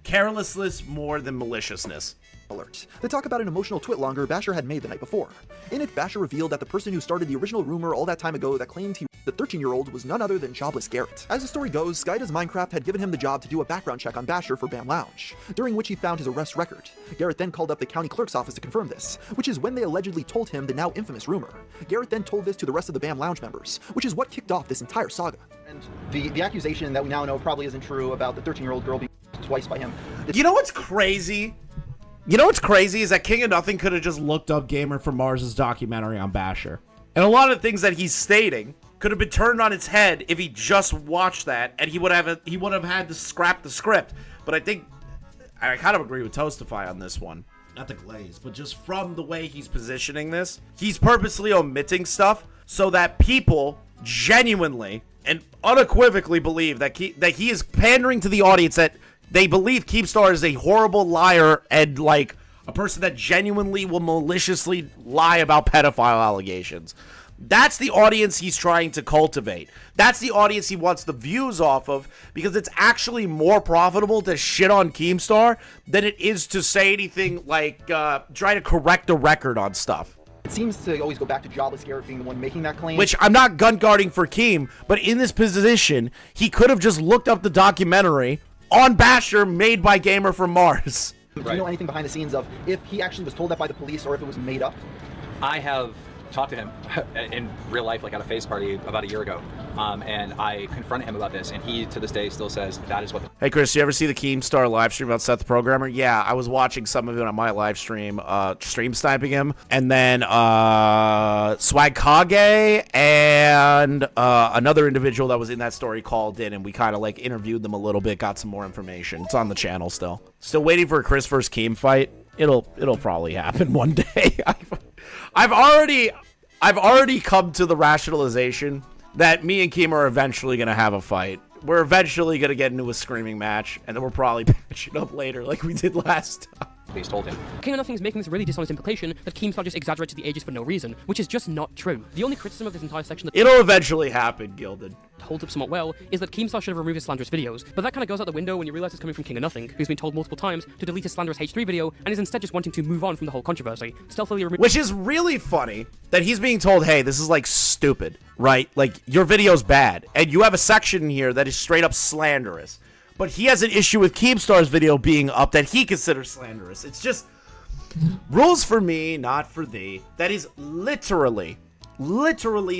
Carelessness more than maliciousness. Alert. They talk about an emotional twitlonger Basher had made the night before. In it, Basher revealed that the person who started the original rumor all that time ago that claimed the 13-year-old was none other than Jobless Garrett. As the story goes, Skydoes Minecraft had given him the job to do a background check on Basher for Bam Lounge, during which he found his arrest record. Garrett then called up the county clerk's office to confirm this, which is when they allegedly told him the now infamous rumor. Garrett then told this to the rest of the Bam Lounge members, which is what kicked off this entire saga. And the accusation that we now know probably isn't true about the 13-year-old girl being twice by him. You know what's crazy? You know what's crazy is that King of Nothing could have just looked up Gamer from Mars's documentary on Basher. And a lot of things that he's stating could have been turned on its head if he just watched that, and he would have had to scrap the script. But I think I kind of agree with Toastify on this one. not the glaze, but just from the way he's positioning this, he's purposely omitting stuff so that people genuinely and unequivocally believe that he is pandering to the audience, that they believe Keemstar is a horrible liar and like a person that genuinely will maliciously lie about pedophile allegations. That's the audience he's trying to cultivate. That's the audience he wants the views off of, because it's actually more profitable to shit on Keemstar than it is to say anything like try to correct a record on stuff. It seems to always go back to Jobless Garrett being the one making that claim. Which, I'm not gun guarding for Keem, but in this position, he could have just looked up the documentary on Basher made by Gamer from Mars. Do you know anything behind the scenes of if he actually was told that by the police or if it was made up? I have talked to him in real life, like at a face party about a year ago, and I confronted him about this, and he to this day still says that is what. Hey Chris, you ever see the Keemstar live stream about Seth the Programmer? Yeah, I was watching some of it on my live stream, stream sniping him, and then Swag Kage and another individual that was in that story called in, and we kind of like interviewed them a little bit, got some more information. It's on the channel still. Still waiting for a Chris vs. Keem fight. It'll probably happen one day. I've already come to the rationalization that me and Keem are eventually going to have a fight. We're eventually going to get into a screaming match, and then we're probably patching up later like we did last time. Police told him. King of Nothing is making this really dishonest implication that Keemstar just exaggerated the ages for no reason, which is just not true. The only criticism of this entire section that it'll eventually happen, Gilded holds up somewhat well is that Keemstar should have removed his slanderous videos, but that kind of goes out the window when you realize it's coming from King of Nothing, who's been told multiple times to delete his slanderous H3 video and is instead just wanting to move on from the whole controversy. Stealthily remove. Which is really funny that he's being told, hey, this is like stupid, right? Like your video's bad, and you have a section here that is straight up slanderous. But he has an issue with Keemstar's video being up that he considers slanderous. It's just rules for me, not for thee. That is literally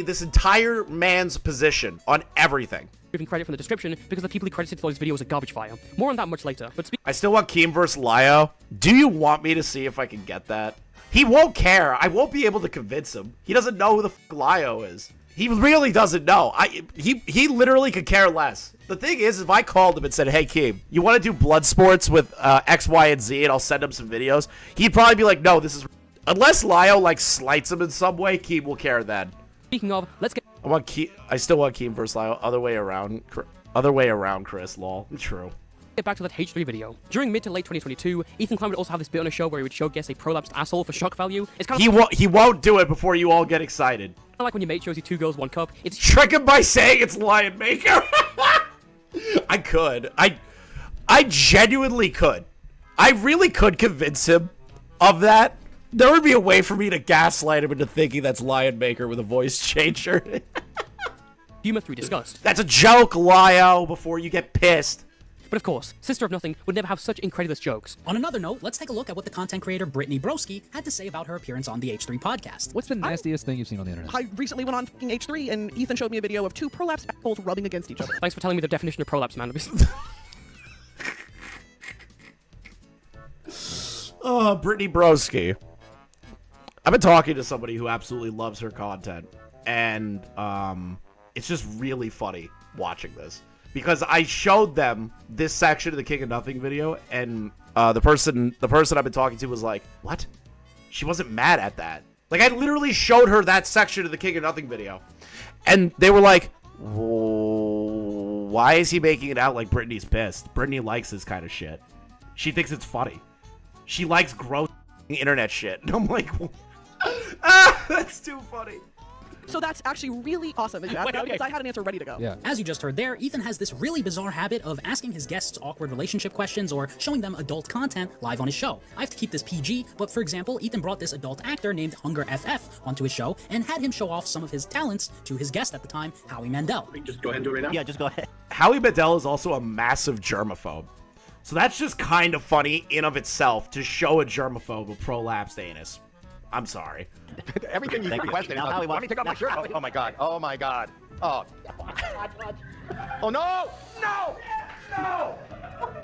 this entire man's position on everything. Giving credit from the description because the people he credited for his video was a garbage fire. More on that much later. But I still want Keem vs. Lio. Do you want me to see if I can get that? He won't care. I won't be able to convince him. He doesn't know who the f Lio is. He really doesn't know. He literally could care less. The thing is, if I called him and said, hey, Keem, you want to do blood sports with X, Y, and Z, and I'll send him some videos, he'd probably be like, no, this is... Unless Lio, like, slights him in some way, Keem will care then. Speaking of, let's get... I still want Keem versus Lio. Other way around, Chris, lol. True. Get back to that H3 video. During mid to late 2022, Ethan Klein would also have this bit on a show where he would show guests a prolapsed asshole for shock value. It's kind of he won't do it before you all get excited. Kind of like when your mate shows you 2 girls, 1 cup. It's trick him by saying it's Lion Maker. I could. I genuinely could. I really could convince him of that. There would be a way for me to gaslight him into thinking that's Lion Maker with a voice changer. humor through disgust. That's a joke, Lio, before you get pissed. But of course, Sister of Nothing would never have such incredulous jokes. On another note, let's take a look at what the content creator Brittany Broski had to say about her appearance on the H3 podcast. What's the nastiest thing you've seen on the internet? I recently went on fucking H3 and Ethan showed me a video of 2 prolapsed assholes rubbing against each other. Thanks for telling me the definition of prolapse, man. Oh, Brittany Broski. I've been talking to somebody who absolutely loves her content, and it's just really funny watching this. Because I showed them this section of the King of Nothing video, and the person I've been talking to was like, what? She wasn't mad at that. Like, I literally showed her that section of the King of Nothing video. And they were like, why is he making it out like Brittany's pissed? Brittany likes this kind of shit. She thinks it's funny. She likes gross internet shit. And I'm like, that's too funny. So that's actually really awesome that you asked that, because I had an answer ready to go. Yeah. As you just heard there, Ethan has this really bizarre habit of asking his guests awkward relationship questions or showing them adult content live on his show. I have to keep this PG, but for example, Ethan brought this adult actor named Hunger FF onto his show and had him show off some of his talents to his guest at the time, Howie Mandel. Just go ahead and do it right now? Yeah, just go ahead. Howie Mandel is also a massive germaphobe. So that's just kind of funny in of itself to show a germaphobe a prolapsed anus. I'm sorry. Everything you requested. Let me take off my shirt. Oh my god. Oh my god. Oh. Oh no! No! No!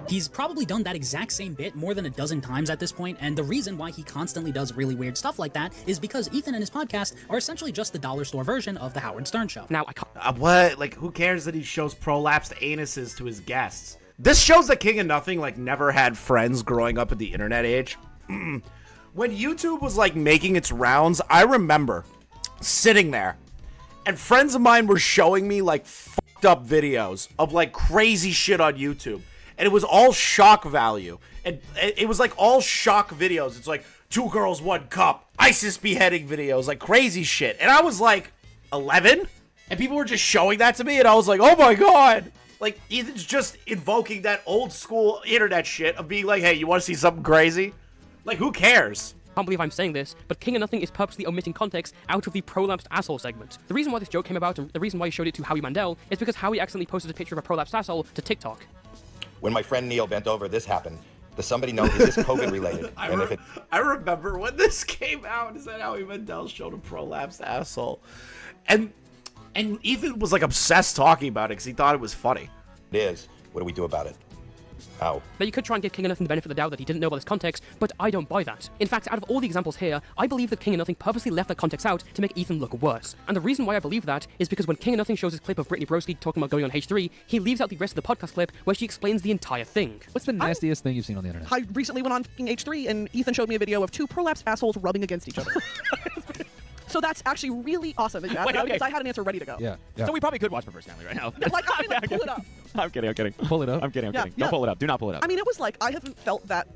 He's probably done that exact same bit more than a dozen times at this point, and the reason why he constantly does really weird stuff like that is because Ethan and his podcast are essentially just the dollar store version of the Howard Stern Show. Now, I can't... what? Like, who cares that he shows prolapsed anuses to his guests? This shows that King of Nothing, like, never had friends growing up in the internet age. When YouTube was like making its rounds, I remember sitting there and friends of mine were showing me like fucked up videos of like crazy shit on YouTube. And it was all shock value. And it was like all shock videos. It's like 2 girls, 1 cup, ISIS beheading videos, like crazy shit. And I was like 11 and people were just showing that to me. And I was like, oh my God. Like Ethan's just invoking that old school internet shit of being like, hey, you want to see something crazy? Like, who cares? I can't believe I'm saying this, but King of Nothing is purposely omitting context out of the prolapsed asshole segment. The reason why this joke came about and the reason why he showed it to Howie Mandel is because Howie accidentally posted a picture of a prolapsed asshole to TikTok. When my friend Neil bent over, this happened. Does somebody know, is this COVID related? I remember when this came out, is that Howie Mandel showed a prolapsed asshole. And Ethan was like obsessed talking about it because he thought it was funny. It is. What do we do about it? How? Now you could try and give King of Nothing the benefit of the doubt that he didn't know about this context, but I don't buy that. In fact, out of all the examples here, I believe that King of Nothing purposely left that context out to make Ethan look worse. And the reason why I believe that is because when King of Nothing shows his clip of Brittany Broski talking about going on H3, he leaves out the rest of the podcast clip where she explains the entire thing. What's the nastiest thing you've seen on the internet? I recently went on H3 and Ethan showed me a video of 2 prolapsed assholes rubbing against each other. So that's actually really awesome that you asked me that because I had an answer ready to go. Yeah. So we probably could watch Perverse Family right now. Like, I mean, like, pull it up. I'm kidding. Pull it up? I'm kidding. Yeah, Don't pull it up. Do not pull it up. I mean, it was like, I haven't felt that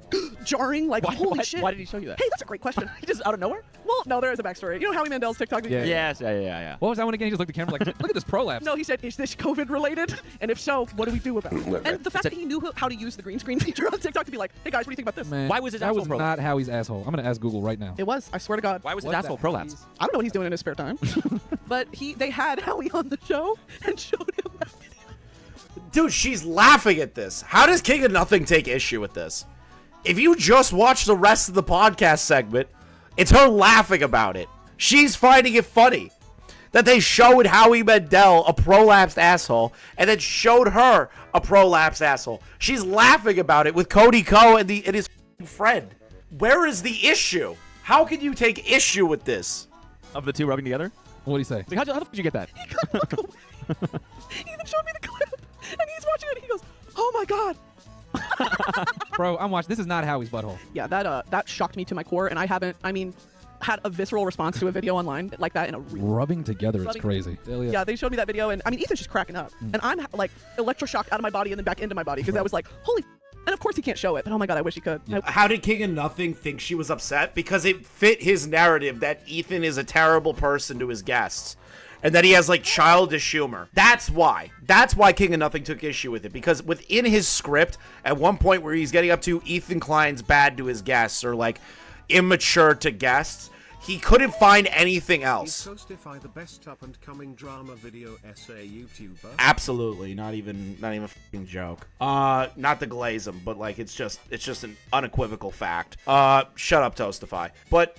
jarring, like, holy shit. Why did he show you that? Hey, that's a great question. He just out of nowhere? Well, no, there is a backstory. You know Howie Mandel's TikTok video? Yes, yeah. What was that one again? He just looked at the camera like, look at this prolapse. No, he said, is this COVID related? And if so, what do we do about it? And the fact that he knew how to use the green screen feature on TikTok to be like, hey guys, what do you think about this? Man, Why was his that asshole was prolapse? not Howie's asshole. I'm going to ask Google right now. It was, I swear to God. Why was his asshole prolapse? I don't know what he's doing in his spare time. But they had Howie on the show and showed him that video. Dude, she's laughing at this. How does King of Nothing take issue with this? If you just watch the rest of the podcast segment, it's her laughing about it. She's finding it funny that they showed Howie Mandel a prolapsed asshole and then showed her a prolapsed asshole. She's laughing about it with Cody Ko and his friend. Where is the issue? How can you take issue with this? Of the 2 rubbing together? What did he say? Like, how the fuck did you get that? Ethan showed me the clip and he's watching it and he goes, oh my God. Bro, I'm watching. This is not Howie's butthole. Yeah, that shocked me to my core, and I haven't, had a visceral response to a video online like that in a rubbing together is crazy. Yeah, they showed me that video, and Ethan's just cracking up, and I'm like electroshocked out of my body and then back into my body because I was like, holy. And of course he can't show it, but oh my God, I wish he could. Yeah. How did King of Nothing think she was upset? Because it fit his narrative that Ethan is a terrible person to his guests. And that he has like childish humor. That's why King of Nothing took issue with it. Because within his script, at one point where he's getting up to Ethan Klein's bad to his guests or like immature to guests, he couldn't find anything else. Is Toastify the best up-and-coming drama video essay YouTuber? Absolutely, not even a fucking joke. Not to glaze him, but like it's just an unequivocal fact. Shut up, Toastify. But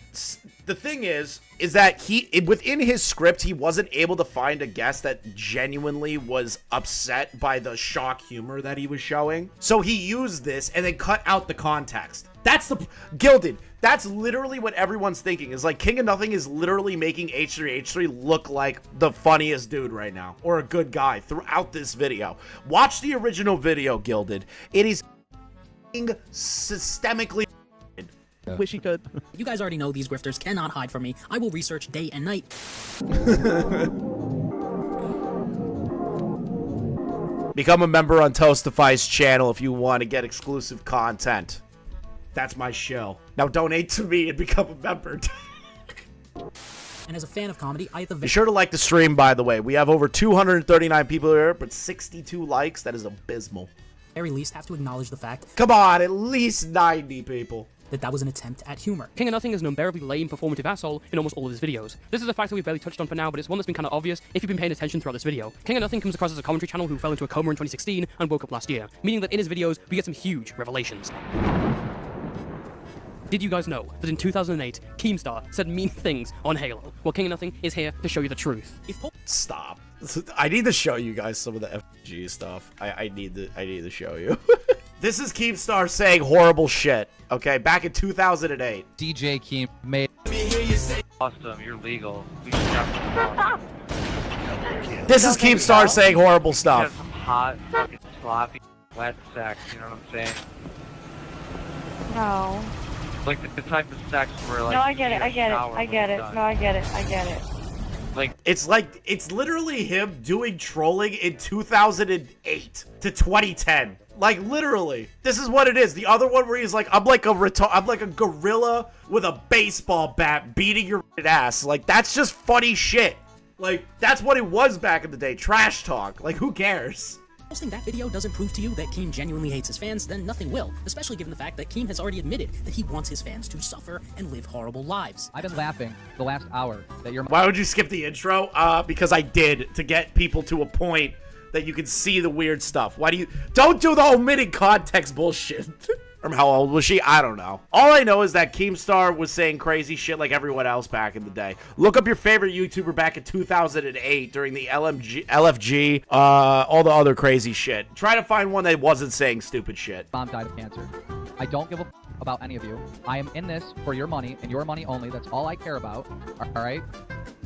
the thing is that within his script, he wasn't able to find a guest that genuinely was upset by the shock humor that he was showing. So he used this and then cut out the context. That's the Gilded. That's literally what everyone's thinking. Is like King of Nothing is literally making H3H3 look like the funniest dude right now or a good guy throughout this video. Watch the original video, Gilded. It is systemically. Wish he could. You guys already know these grifters cannot hide from me. I will research day and night. Become a member on Toastify's channel if you want to get exclusive content. That's my shill. Now donate to me and become a member. And as a fan of comedy, I have the... Be sure to like the stream, by the way. We have over 239 people here, but 62 likes. That is abysmal. Very least have to acknowledge the fact... Come on, at least 90 people. That was an attempt at humor. King of Nothing is an unbearably lame performative asshole in almost all of his videos. This is a fact that we've barely touched on for now, but it's one that's been kind of obvious if you've been paying attention throughout this video. King of Nothing comes across as a commentary channel who fell into a coma in 2016 and woke up last year, meaning that in his videos, we get some huge revelations. Did you guys know that in 2008, Keemstar said mean things on Halo? Well, King of Nothing is here to show you the truth. Stop. I need to show you guys some of the FG stuff. I need to show you. This is Keemstar saying horrible shit. Okay, back in 2008. DJ Keem made. Awesome, you're legal. We should have some This is Keemstar saying horrible stuff. some hot, fucking sloppy, wet sex. You know what I'm saying? No. Like the type of sex where like. No, I get it. I get it. shower I get when it. done. No, I get it. I get it. Like it's literally him doing trolling in 2008 to 2010. Like literally, this is what it is. The other one where he's like, I'm like a gorilla with a baseball bat beating your ass. Like that's just funny shit. Like that's what it was back in the day. Trash talk. Like who cares? Posting that video doesn't prove to you that Keem genuinely hates his fans, then nothing will, especially given the fact that Keem has already admitted that he wants his fans to suffer and live horrible lives. I've been laughing the last hour that you're... Why would you skip the intro? Because I did, to get people to a point that you can see the weird stuff. Why do you... Don't do the omitted context bullshit. Or how old was she? I don't know. All I know is that Keemstar was saying crazy shit like everyone else back in the day. Look up your favorite YouTuber back in 2008 during the LFG, all the other crazy shit. Try to find one that wasn't saying stupid shit. Mom died of cancer. I don't give a about any of you. I am in this for your money and your money only. That's all I care about. All right?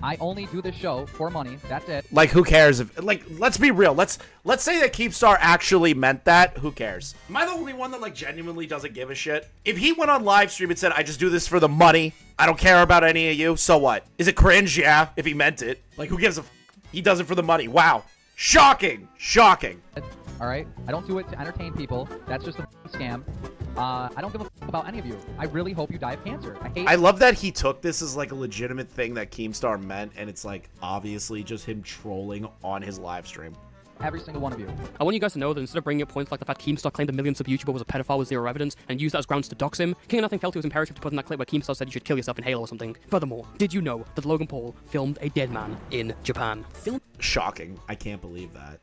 I only do this show for money. That's it. Like, who cares if, like, let's be real. Let's say that Keemstar actually meant that. Who cares? Am I the only one that, like, genuinely doesn't give a shit? If he went on live stream and said, I just do this for the money, I don't care about any of you, so what? Is it cringe? Yeah, if he meant it. Like, who gives a f? He does it for the money. Wow. Shocking. Shocking. All right? I don't do it to entertain people. That's just a scam. I don't give a about any of you. I really hope you die of cancer. I love that he took this as like a legitimate thing that Keemstar meant, and it's like obviously just him trolling on his live stream. Every single one of you. I want you guys to know that instead of bringing up points like the fact Keemstar claimed a million sub-YouTuber was a pedophile with zero evidence and used that as grounds to dox him, King of Nothing felt it was imperative to put in that clip where Keemstar said you should kill yourself in Halo or something. Furthermore, did you know that Logan Paul filmed a dead man in Japan? Shocking. I can't believe that.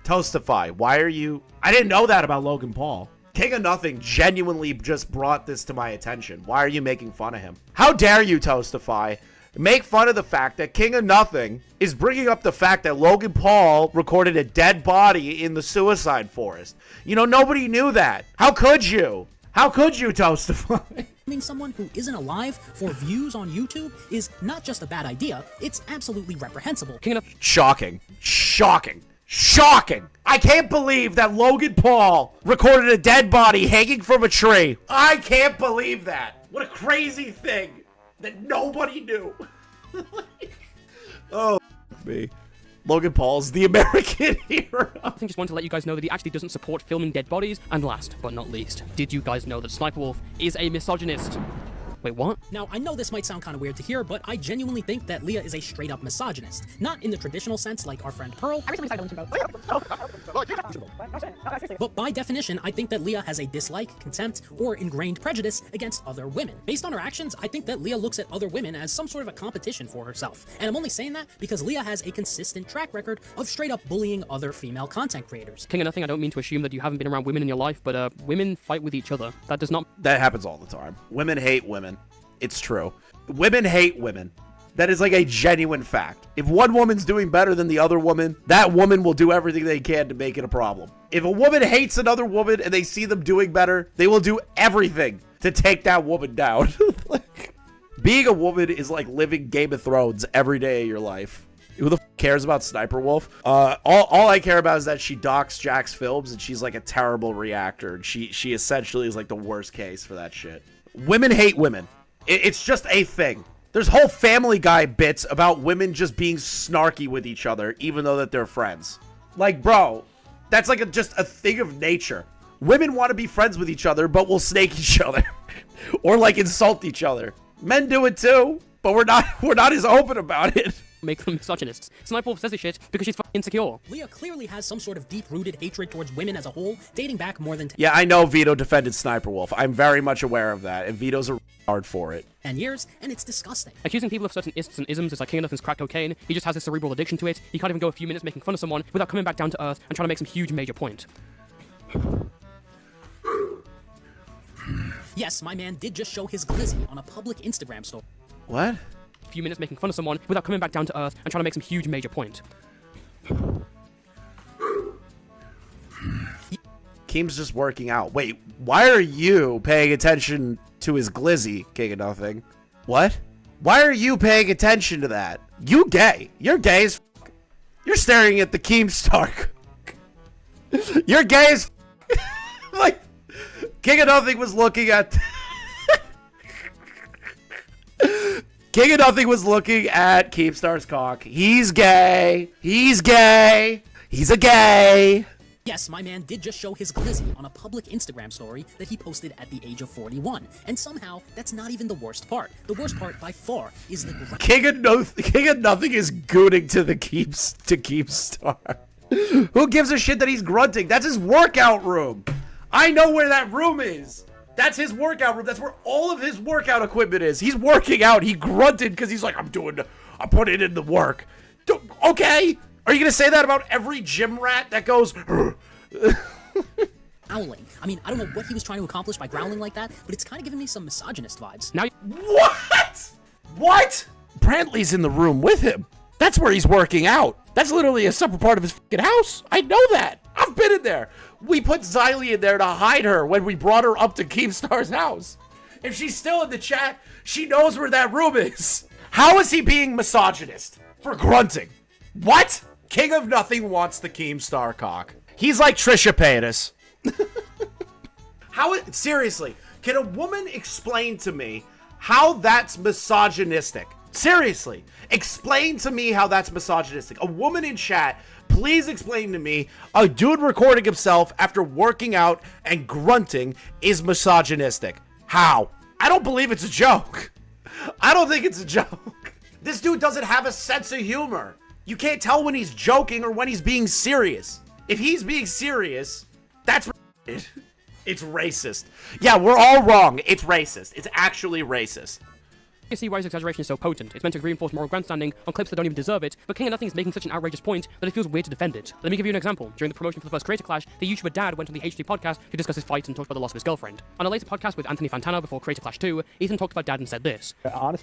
Toastify, why are you... I didn't know that about Logan Paul. King of Nothing genuinely just brought this to my attention. Why are you making fun of him? How dare you, Toastify, make fun of the fact that King of Nothing is bringing up the fact that Logan Paul recorded a dead body in the suicide forest. You know, nobody knew that. How could you? How could you, Toastify? Someone who isn't alive for views on YouTube is not just a bad idea, it's absolutely reprehensible. Shocking. Shocking. Shocking! I can't believe that Logan Paul recorded a dead body hanging from a tree. I can't believe that. What a crazy thing that nobody knew. Oh, me. Logan Paul's the American hero. I just wanted to let you guys know that he actually doesn't support filming dead bodies. And last but not least, did you guys know that Sniper Wolf is a misogynist? Wait, what? Now, I know this might sound kind of weird to hear, but I genuinely think that Leah is a straight-up misogynist. Not in the traditional sense like our friend Pearl, but by definition, I think that Leah has a dislike, contempt, or ingrained prejudice against other women. Based on her actions, I think that Leah looks at other women as some sort of a competition for herself. And I'm only saying that because Leah has a consistent track record of straight-up bullying other female content creators. King of Nothing, I don't mean to assume that you haven't been around women in your life, but women fight with each other. That does not... That happens all the time. Women hate women. It's true. Women hate women. That is like a genuine fact. If one woman's doing better than the other woman, that woman will do everything they can to make it a problem. If a woman hates another woman and they see them doing better, they will do everything to take that woman down. Like, being a woman is like living Game of Thrones every day of your life. Who the f cares about Sniper Wolf? All I care about is that she docks Jack's films and she's like a terrible reactor. And she essentially is like the worst case for that shit. Women hate women. It's just a thing. There's whole Family Guy bits about women just being snarky with each other, even though that they're friends. Like, bro, that's like just a thing of nature. Women want to be friends with each other, but will snake each other. Or like insult each other. Men do it too, but we're not as open about it. Make them misogynists. Sniper Wolf says this shit because she's fucking insecure. Leah clearly has some sort of deep-rooted hatred towards women as a whole, dating back more than 10 Yeah, I know Vito defended Sniper Wolf. I'm very much aware of that, and Vito's a hard for it. years, and it's disgusting. Accusing people of certain ists and isms is like King of Nothing's crack cocaine. He just has this cerebral addiction to it. He can't even go a few minutes making fun of someone without coming back down to earth and trying to make some huge major point. Yes, my man did just show his glizzy on a public Instagram story. What? A few minutes making fun of someone without coming back down to earth and trying to make some huge major point. Keem's just working out. Wait, why are you paying attention to his glizzy, King of Nothing? What? Why are you paying attention to that? You gay. You're gay as f***. You're staring at the Keemstar. You're gay as f***. Like, King of Nothing was looking at... King of Nothing was looking at Keemstar's cock. He's gay. He's gay. He's a gay. Yes, my man did just show his glizzy on a public Instagram story that he posted at the age of 41. And somehow, that's not even the worst part. The worst part, by far, is the... King of Nothing is gooning to Keemstar. Who gives a shit that he's grunting? That's his workout room. I know where that room is. That's his workout room. That's where all of his workout equipment is. He's working out. He grunted because he's like, I'm putting in the work. Okay. Are you going to say that about every gym rat that goes... Growling. I mean, I don't know what he was trying to accomplish by growling like that, but it's kind of giving me some misogynist vibes. Now, what? What? Brantley's in the room with him. That's where he's working out. That's literally a separate part of his fucking house. I know that. I've been in there. We put Xylee in there to hide her when we brought her up to Keemstar's house. If she's still in the chat, she knows where that room is. How is he being misogynist? For grunting. What? King of Nothing wants the Keemstar cock. He's like Trisha Paytas. Seriously, can a woman explain to me how that's misogynistic? Seriously, explain to me how that's misogynistic. A woman in chat, please explain to me a dude recording himself after working out and grunting is misogynistic. How? I don't believe it's a joke. I don't think it's a joke. This dude doesn't have a sense of humor. You can't tell when he's joking or when he's being serious. If he's being serious, that's it's racist. Yeah, we're all wrong. It's racist. It's actually racist. You see why his exaggeration is so potent. It's meant to reinforce moral grandstanding on clips that don't even deserve it, but King of Nothing is making such an outrageous point that it feels weird to defend it. Let me give you an example. During the promotion for the first Creator Clash, the YouTuber Dad went on the H3 podcast to discuss his fight and talked about the loss of his girlfriend. On a later podcast with Anthony Fantano before Creator Clash 2, Ethan talked about Dad and said this.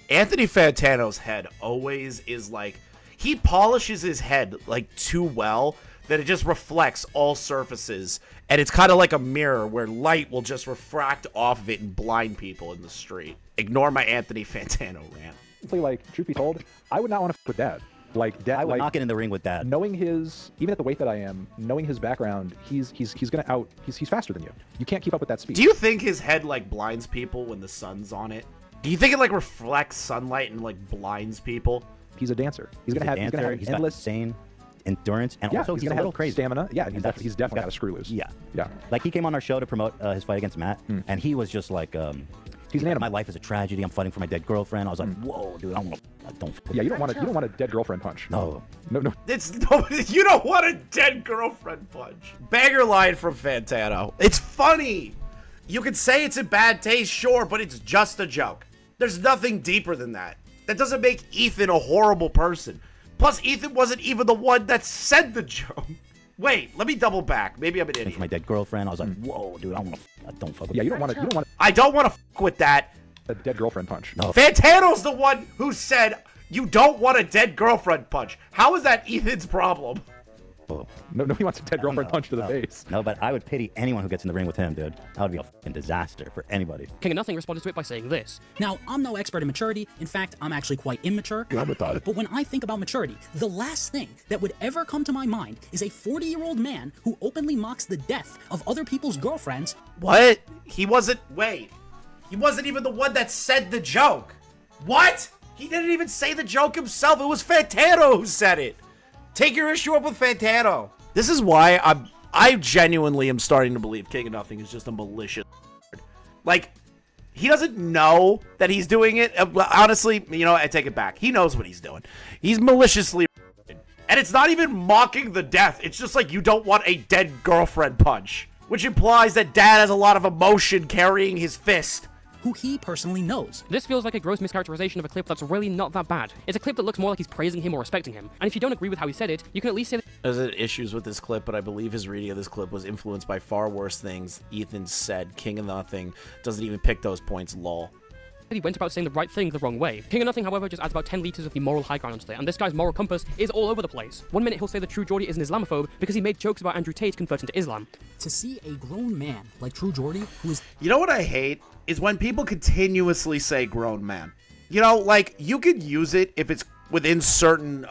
Anthony Fantano's head always is like, he polishes his head like too well that it just reflects all surfaces, and it's kind of like a mirror where light will just refract off of it and blind people in the street. Ignore my Anthony Fantano rant. Like, truth be told, I would not want to f with Dad. Like, Dad, I would not get in the ring with Dad. Knowing his, even at the weight that I am, knowing his background, he's faster than you. You can't keep up with that speed. Do you think his head like blinds people when the sun's on it? Do you think it like reflects sunlight and like blinds people? He's a dancer. He's gonna have he's endless got insane endurance, and yeah, also he's he's gonna a little have crazy. Stamina. Yeah, he's definitely got a screw loose. Yeah, yeah. Like he came on our show to promote his fight against Matt, and he was just like, he's an animal. My life is a tragedy. I'm fighting for my dead girlfriend. I was like, whoa, dude, I don't. Yeah, you don't want a dead girlfriend punch. No. No. You don't want a dead girlfriend punch. Banger line from Fantano. It's funny. You could say it's in bad taste, sure, but it's just a joke. There's nothing deeper than that. That doesn't make Ethan a horrible person. Plus, Ethan wasn't even the one that said the joke. Wait, let me double back. Maybe I'm an idiot. For my dead girlfriend, I was like, whoa, dude, I don't fuck with Yeah, that. you don't want. I don't want to fuck with that. A dead girlfriend punch. No. Fantano's the one who said you don't want a dead girlfriend punch. How is that Ethan's problem? Oh. No, he wants a dead girlfriend punch to the face. No, but I would pity anyone who gets in the ring with him, dude. That would be a fucking disaster for anybody. King of Nothing responded to it by saying this. Now, I'm no expert in maturity. In fact, I'm actually quite immature. Yeah, I'm retarded. But when I think about maturity, the last thing that would ever come to my mind is a 40-year-old man who openly mocks the death of other people's girlfriends. What? He wasn't even the one that said the joke. What? He didn't even say the joke himself. It was Fantano who said it. Take your issue up with Fantano. This is why I genuinely am starting to believe King of Nothing is just a malicious. Like, he doesn't know that he's doing it. Honestly, you know, I take it back. He knows what he's doing. He's maliciously. And it's not even mocking the death. It's just like you don't want a dead girlfriend punch. Which implies that Dad has a lot of emotion carrying his fist. Who he personally knows. This feels like a gross mischaracterization of a clip that's really not that bad. It's a clip that looks more like he's praising him or respecting him. And if you don't agree with how he said it, you can at least say that There's issues with this clip, but I believe his reading of this clip was influenced by far worse things. Ethan said King of Nothing doesn't even pick those points, lol. he went about saying the right thing the wrong way. King of Nothing, however, just adds about 10 liters of the moral high ground onto it, and this guy's moral compass is all over the place. One minute he'll say that True Geordie is an Islamophobe because he made jokes about Andrew Tate converting to Islam. To see a grown man like True Geordie, who is... You know what I hate? Is when people continuously say grown man. You know, like, you could use it if it's within certain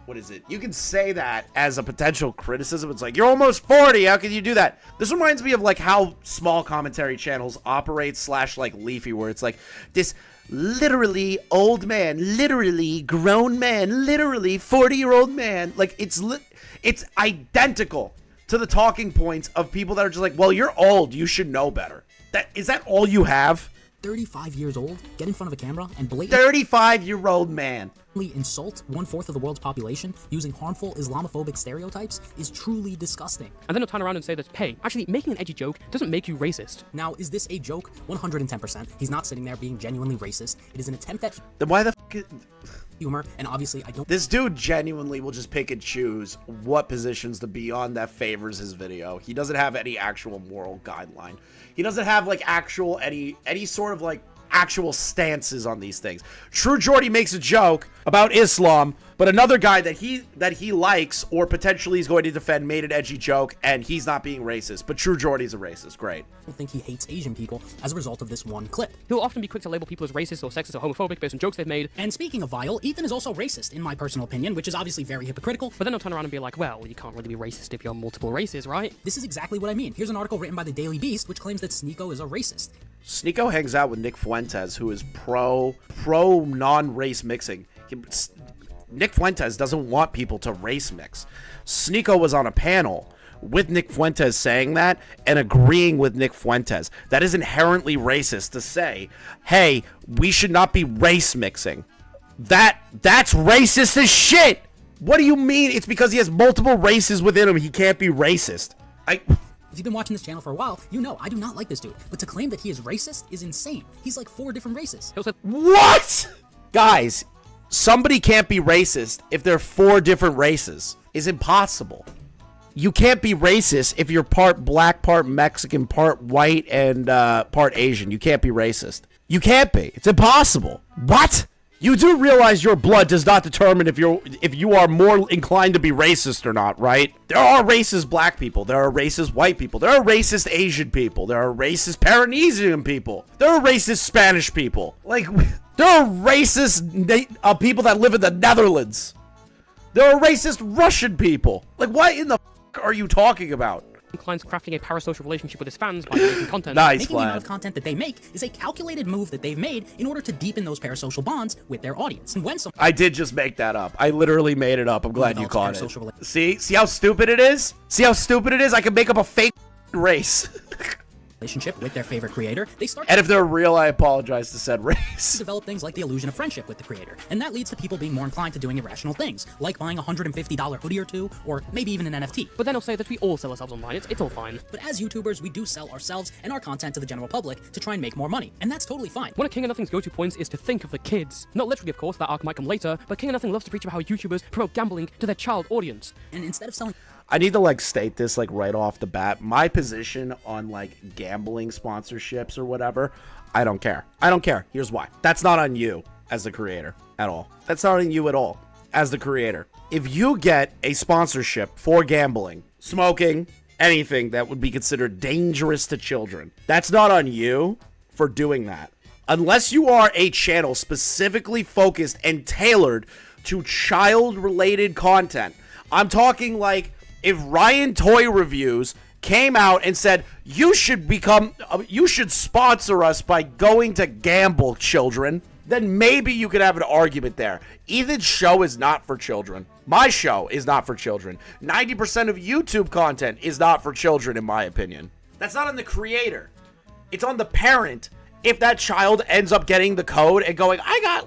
what is it? You can say that as a potential criticism. It's like, you're almost 40. How can you do that? This reminds me of like how small commentary channels operate / like Leafy, where it's like this literally old man, literally grown man, literally 40-year-old man. Like it's identical to the talking points of people that are just like, well, you're old. You should know better. Is that all you have? 35 years old, get in front of a camera and blatantly 35-year-old man insult 1/4 of the world's population using harmful Islamophobic stereotypes is truly disgusting. And then he'll turn around and say that, hey, actually making an edgy joke doesn't make you racist. Now, is this a joke? 110%. He's not sitting there being genuinely racist. It is an attempt at then why the humor, and obviously I don't. This dude genuinely will just pick and choose what positions to be on that favors his video. He doesn't have any actual moral guideline. He doesn't have like actual any sort of like actual stances on these things. True Jordy makes a joke about Islam, but another guy that he likes or potentially is going to defend made an edgy joke, and he's not being racist. But True Jordy's a racist. Great. I think he hates Asian people as a result of this one clip. He'll often be quick to label people as racist or sexist or homophobic based on jokes they've made. And speaking of vile, Ethan is also racist, in my personal opinion, which is obviously very hypocritical. But then he'll turn around and be like, well, you can't really be racist if you're multiple races, right? This is exactly what I mean. Here's an article written by the Daily Beast, which claims that Sneeko is a racist. Sneeko hangs out with Nick Fuentes, who is pro non-race mixing. Nick Fuentes doesn't want people to race mix. Sneeko was on a panel with Nick Fuentes saying that and agreeing with Nick Fuentes. That is inherently racist to say, hey, we should not be race mixing. That's racist as shit. What do you mean? It's because he has multiple races within him. He can't be racist. If you've been watching this channel for a while, you know I do not like this dude. But to claim that he is racist is insane. He's like 4 different races. What? Guys, somebody can't be racist if they're 4 different races. It's impossible. You can't be racist if you're part black, part Mexican, part white, and part Asian. You can't be racist. You can't be. It's impossible. What? You do realize your blood does not determine if you are more inclined to be racist or not, right? There are racist black people. There are racist white people. There are racist Asian people. There are racist Polynesian people. There are racist Spanish people. Like, there are racist people that live in the Netherlands. There are racist Russian people. Like, what in the f*** are you talking about? Inclines crafting a parasocial relationship with his fans by making content. Nice, Making the amount of content that they make is a calculated move that they've made in order to deepen those parasocial bonds with their audience. And when I did just make that up. I literally made it up. I'm glad you caught it. See how stupid it is? See how stupid it is? I can make up a fake race. relationship with their favorite creator, they start and if they're real, I apologize to said race. To develop things like the illusion of friendship with the creator, and that leads to people being more inclined to doing irrational things, like buying a $150 hoodie or two, or maybe even an NFT. But then I'll say that we all sell ourselves online, it's all fine. But as YouTubers, we do sell ourselves and our content to the general public to try and make more money, and that's totally fine. One of King of Nothing's go-to points is to think of the kids. Not literally, of course, that arc might come later, but King of Nothing loves to preach about how YouTubers promote gambling to their child audience. And instead of selling... I need to state this right off the bat. My position on gambling sponsorships or whatever, I don't care. I don't care. Here's why. That's not on you as the creator at all. That's not on you at all as the creator. If you get a sponsorship for gambling, smoking, anything that would be considered dangerous to children, that's not on you for doing that. Unless you are a channel specifically focused and tailored to child-related content. I'm talking if Ryan Toy Reviews came out and said, you should sponsor us by going to gamble, children, then maybe you could have an argument there. Ethan's show is not for children. My show is not for children. 90% of YouTube content is not for children, in my opinion. That's not on the creator. It's on the parent. If that child ends up getting the code and going, I got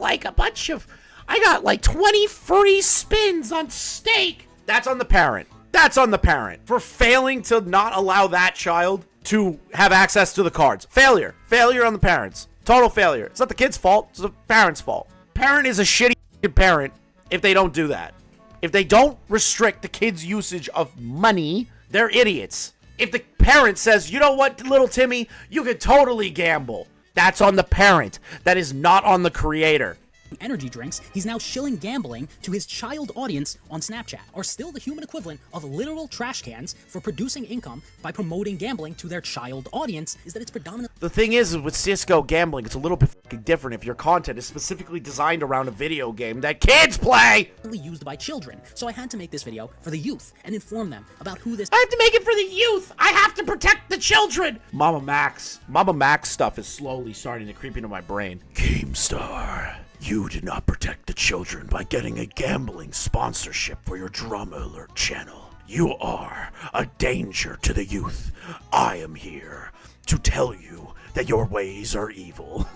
20 free spins on stake. That's on the parent. That's on the parent for failing to not allow that child to have access to the cards. Failure. Failure on the parents. Total failure. It's not the kid's fault. It's the parent's fault. Parent is a shitty parent if they don't do that. If they don't restrict the kid's usage of money, they're idiots. If the parent says, you know what, little Timmy, you could totally gamble. That's on the parent. That is not on the creator. energy drinks, he's now shilling gambling to his child audience on Snapchat, are still the human equivalent of literal trash cans for producing income by promoting gambling to their child audience, is that it's predominantly... The thing is with Cisco gambling, it's a little bit fucking different if your content is specifically designed around a video game that kids play! ...used by children. So I had to make this video for the youth and inform them about who this... I have to make it for the youth! I have to protect the children! Mama Max stuff is slowly starting to creep into my brain. Keemstar. You did not protect the children by getting a gambling sponsorship for your Drama Alert channel. You are a danger to the youth. I am here to tell you that your ways are evil.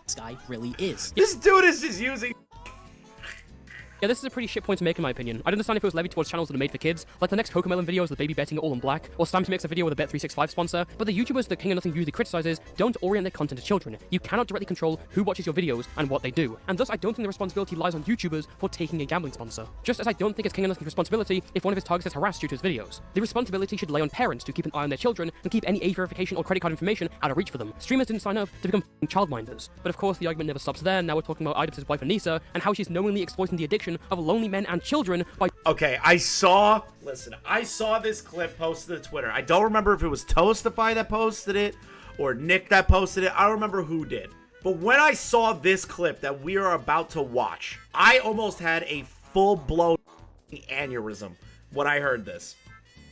This guy really is. This dude is just using... Yeah, this is a pretty shit point to make in my opinion. I'd understand if it was levied towards channels that are made for kids, like the next Cocomelon video is the baby betting it all in black, or Stamps makes a video with a Bet365 sponsor, but the YouTubers that King of Nothing usually criticizes don't orient their content to children. You cannot directly control who watches your videos and what they do, and thus I don't think the responsibility lies on YouTubers for taking a gambling sponsor. Just as I don't think it's King of Nothing's responsibility if one of his targets is harassed due to his videos. The responsibility should lay on parents to keep an eye on their children and keep any age verification or credit card information out of reach for them. Streamers didn't sign up to become childminders. But of course the argument never stops there. Now we're talking about Idubbbz' wife Anissa and how she's knowingly exploiting the addiction of lonely men and children by... Okay, I saw this clip posted to Twitter. I don't remember if it was Toastify that posted it or Nick that posted it. I don't remember who did. But when I saw this clip that we are about to watch, I almost had a full-blown aneurysm when I heard this.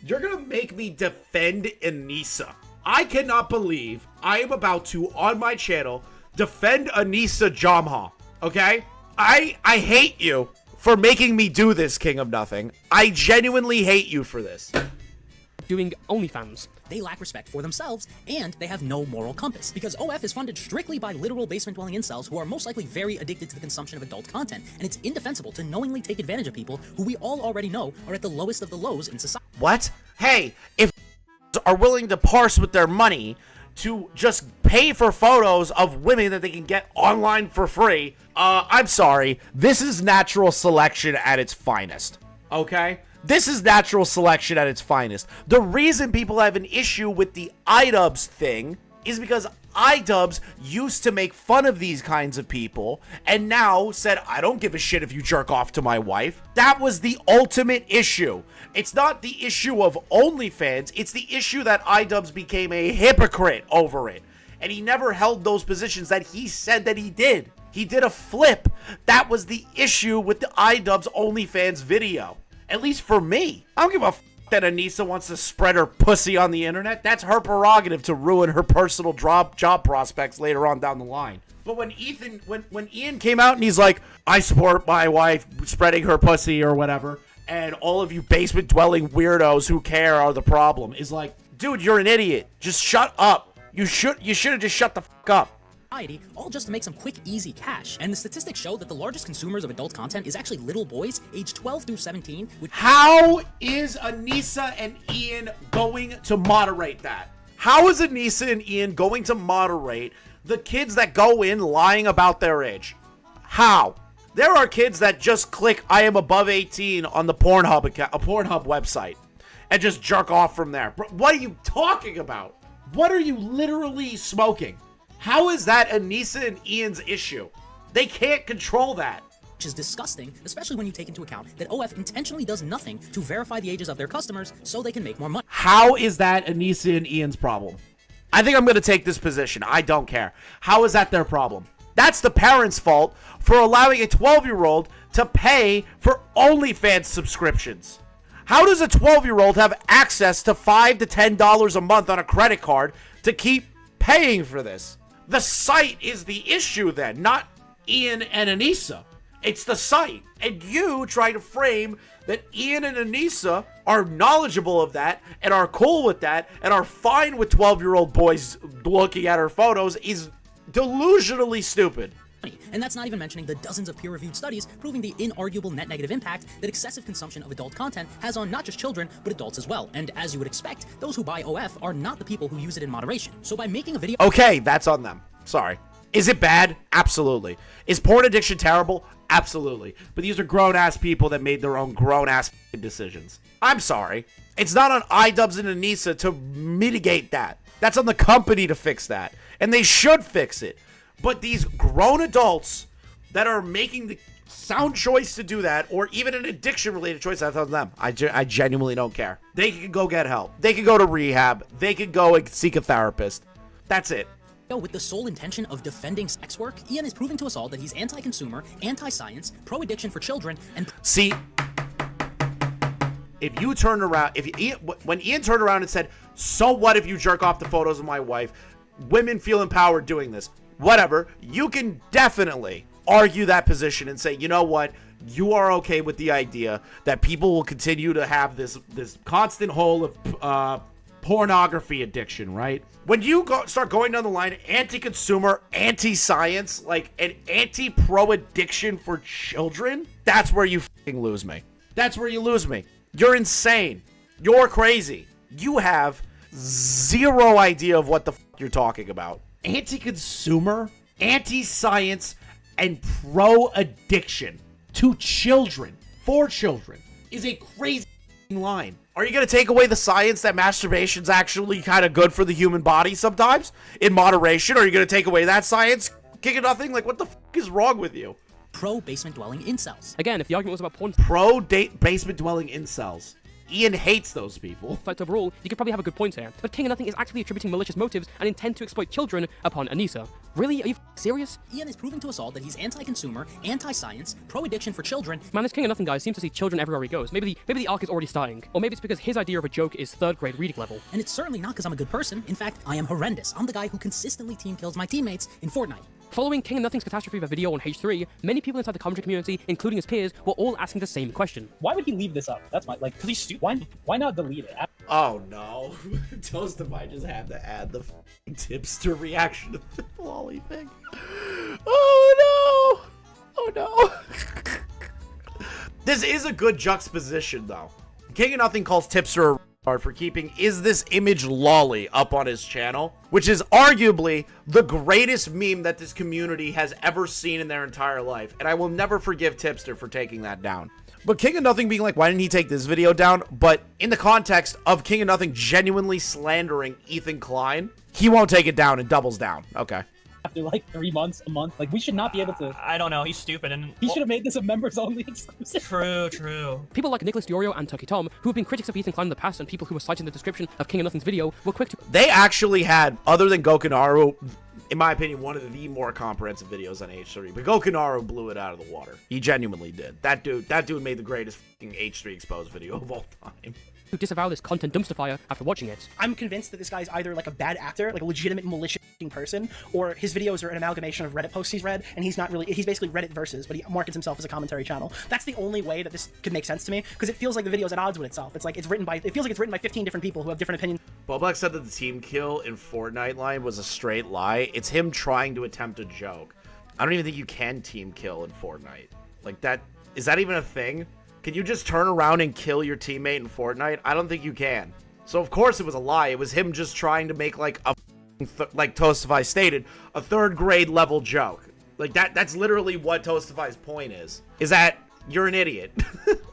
You're gonna make me defend Anissa. I cannot believe I am about to, on my channel, defend Anissa Jamha. Okay? I hate you for making me do this, King of Nothing. I genuinely hate you for this. Doing OnlyFans. They lack respect for themselves, and they have no moral compass, because OF is funded strictly by literal basement-dwelling incels who are most likely very addicted to the consumption of adult content, and it's indefensible to knowingly take advantage of people who we all already know are at the lowest of the lows in society. What? Hey, if are willing to parse with their money to just pay for photos of women that they can get online for free, I'm sorry. This is natural selection at its finest. Okay? This is natural selection at its finest. The reason people have an issue with the Idubbbz thing is because Idubbbz used to make fun of these kinds of people and now said, I don't give a shit if you jerk off to my wife. That was the ultimate issue. It's not the issue of OnlyFans. It's the issue that Idubbbz became a hypocrite over it. And he never held those positions that he said that he did. He did a flip. That was the issue with the Idubbbz OnlyFans video. At least for me. I don't give a f that Anissa wants to spread her pussy on the internet. That's her prerogative to ruin her personal job prospects later on down the line. But when Ian came out and he's like, I support my wife spreading her pussy or whatever, and all of you basement-dwelling weirdos who care are the problem, is like, dude, you're an idiot. Just shut up. You should have just shut the fuck up. All just to make some quick, easy cash. And the statistics show that the largest consumers of adult content is actually little boys aged 12 through 17. How is Anissa and Ian going to moderate that? How is Anissa and Ian going to moderate the kids that go in lying about their age? How? There are kids that just click I am above 18 on the Pornhub website and just jerk off from there. What are you talking about? What are you literally smoking? How is that Anissa and Ian's issue? They can't control that. Which is disgusting, especially when you take into account that OF intentionally does nothing to verify the ages of their customers so they can make more money. How is that Anissa and Ian's problem? I think I'm going to take this position. I don't care. How is that their problem? That's the parents' fault for allowing a 12-year-old to pay for OnlyFans subscriptions. How does a 12-year-old have access to $5 to $10 a month on a credit card to keep paying for this? The site is the issue then, not Ian and Anissa. It's the site. And you try to frame that Ian and Anissa are knowledgeable of that and are cool with that and are fine with 12-year-old boys looking at her photos is delusionally stupid. And that's not even mentioning the dozens of peer-reviewed studies proving the inarguable net negative impact that excessive consumption of adult content has on not just children, but adults as well. And as you would expect, those who buy OF are not the people who use it in moderation. So by making a video... Okay, that's on them. Sorry. Is it bad? Absolutely. Is porn addiction terrible? Absolutely. But these are grown-ass people that made their own grown-ass decisions. I'm sorry. It's not on Idubbbz and Anissa to mitigate that. That's on the company to fix that. And they should fix it. But these grown adults that are making the sound choice to do that, or even an addiction-related choice, that's on them. I genuinely don't care. They can go get help. They can go to rehab. They can go and seek a therapist. That's it. With the sole intention of defending sex work, Ian is proving to us all that he's anti-consumer, anti-science, pro-addiction for children, and... See, if you turned around, when Ian turned around and said, so what if you jerk off the photos of my wife? Women feel empowered doing this. Whatever. You can definitely argue that position and say, you know what? You are okay with the idea that people will continue to have this constant hole of pornography addiction, right? When you start going down the line, anti-consumer, anti-science, like an anti-pro addiction for children, that's where you fucking lose me. That's where you lose me. You're insane. You're crazy. You have zero idea of what the fuck you're talking about. Anti-consumer, anti-science, and pro-addiction to children, for children, is a crazy line. Are you going to take away the science that masturbation's actually kind of good for the human body sometimes, in moderation? Are you going to take away that science? Kicking nothing? Like, what the fuck is wrong with you? Pro-basement-dwelling incels. Again, if the argument was about porn... Pro-basement-dwelling incels. Ian hates those people. But overall, you could probably have a good point here. But King of Nothing is actively attributing malicious motives and intent to exploit children upon Anissa. Really? Are you serious? Ian is proving to us all that he's anti-consumer, anti-science, pro-addiction for children. Man, this King of Nothing guy seems to see children everywhere he goes. Maybe the arc is already starting. Or maybe it's because his idea of a joke is 3rd grade reading level. And it's certainly not because I'm a good person. In fact, I am horrendous. I'm the guy who consistently team kills my teammates in Fortnite. Following King of Nothing's catastrophe of a video on H3, many people inside the commentary community, including his peers, were all asking the same question. Why would he leave this up? That's my, like, because he's stupid. Why not delete it? Oh no. Toastify just had to add the tipster reaction to the lolly thing. Oh no. Oh no. This is a good juxtaposition though. King of Nothing calls tipster a for keeping Is This Image Lolly up on his channel, which is arguably the greatest meme that this community has ever seen in their entire life, and I will never forgive Tipster for taking that down. But King of Nothing being like, why didn't he take this video down? But in the context of King of Nothing genuinely slandering Ethan Klein, he won't take it down and doubles down. Okay. After like 3 months, a month, like we should not be able to. I don't know. He's stupid, and he should have made this a members only exclusive. True. People like Nicholas Diorio and Tucky Tom, who have been critics of Ethan Klein in the past, and people who were citing the description of King of Nothing's video, were quick to. They actually had, other than Gokunaru, in my opinion, one of the more comprehensive videos on H3. But Gokunaru blew it out of the water. He genuinely did. That dude made the greatest fucking H3 exposed video of all time. Who disavow this content dumpster fire after watching it. I'm convinced that this guy's either like a bad actor, like a legitimate malicious person, or his videos are an amalgamation of Reddit posts he's read, and he's basically Reddit versus, but he markets himself as a commentary channel. That's the only way that this could make sense to me, because it feels like the video's at odds with itself. It feels like it's written by 15 different people who have different opinions. Bobak said that the team kill in Fortnite line was a straight lie. It's him trying to attempt a joke. I don't even think you can team kill in Fortnite. Like that, is that even a thing? Can you just turn around and kill your teammate in Fortnite? I don't think you can. So of course it was a lie. It was him just trying to make like a, like Toastify stated, a 3rd grade level joke. Like that's literally what Toastify's point is that you're an idiot.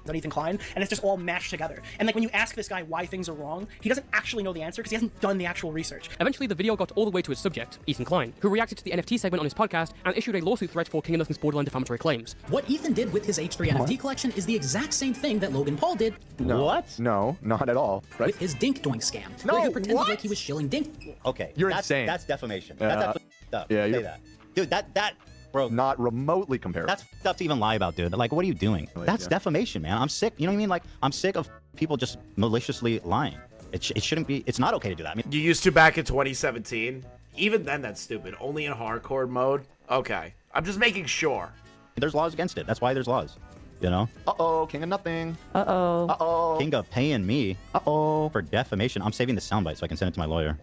On Ethan Klein, and it's just all mashed together. And like when you ask this guy why things are wrong, he doesn't actually know the answer because he hasn't done the actual research. Eventually, the video got all the way to its subject, Ethan Klein, who reacted to the NFT segment on his podcast and issued a lawsuit threat for King of Nothing's borderline defamatory claims. What Ethan did with his H3 NFT collection is the exact same thing that Logan Paul did. No. What? No, not at all. Right? With his dink doing scam. No, where he pretended what? like he was shilling dink. Okay, You're insane. That's defamation. Yeah. That's absolutely up. Yeah, Say that. Dude, that bro, not remotely comparable. That's stuff to even lie about, dude. Like, what are you doing? That's defamation, man. I'm sick. You know what I mean? Like, I'm sick of people just maliciously lying. It shouldn't be. It's not okay to do that. I mean, you used to back in 2017. Even then, that's stupid. Only in hardcore mode. Okay, I'm just making sure. There's laws against it. That's why there's laws. You know? Uh-oh, King of Nothing. Uh-oh. Uh-oh. King of paying me. Uh-oh. For defamation. I'm saving the soundbite so I can send it to my lawyer.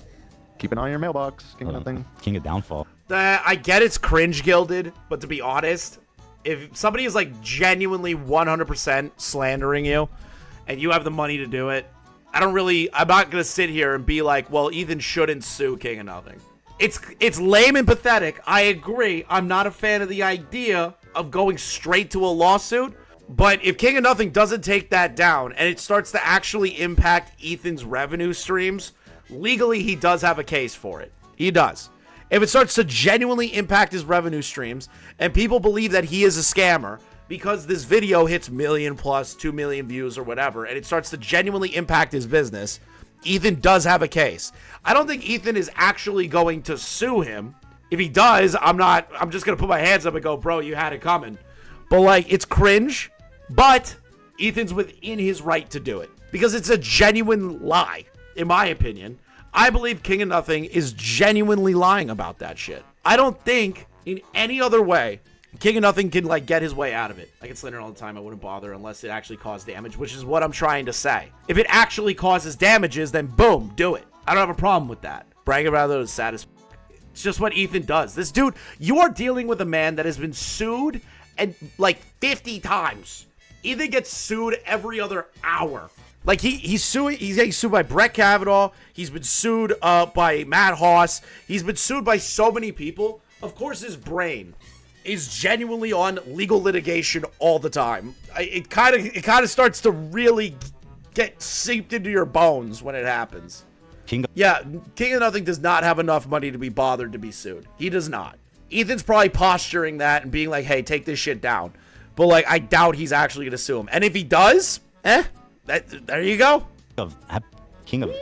Keep an eye on your mailbox. King of Nothing. King of Downfall. I get it's cringe gilded, but to be honest, if somebody is like genuinely 100% slandering you and you have the money to do it, I'm not going to sit here and be like, well, Ethan shouldn't sue King of Nothing. It's lame and pathetic. I agree. I'm not a fan of the idea of going straight to a lawsuit, but if King of Nothing doesn't take that down and it starts to actually impact Ethan's revenue streams, legally he does have a case for it. He does. if it starts to genuinely impact his revenue streams, and people believe that he is a scammer because this video hits million plus, 2 million views or whatever, and it starts to genuinely impact his business, Ethan does have a case. I don't think Ethan is actually going to sue him. If he does, I'm just going to put my hands up and go, bro, you had it coming. But, like, it's cringe, but Ethan's within his right to do it because it's a genuine lie, in my opinion. I believe King of Nothing is genuinely lying about that shit. I don't think in any other way King of Nothing can, like, get his way out of it. I get slandered all the time. I wouldn't bother unless it actually caused damage, which is what I'm trying to say. If it actually causes damages, then boom, do it. I don't have a problem with that. Bragging about it is sad as it's just what Ethan does. This dude, you are dealing with a man that has been sued and like 50 times. Ethan gets sued every other hour. Like he's getting sued by Brett Kavanaugh. He's been sued by Matt Haas. He's been sued by so many people. Of course, his brain is genuinely on legal litigation all the time. It kind of starts to really get seeped into your bones when it happens. King of Nothing does not have enough money to be bothered to be sued. He does not. Ethan's probably posturing that and being like, hey, take this shit down. But, like, I doubt he's actually going to sue him. And if he does, there you go. King of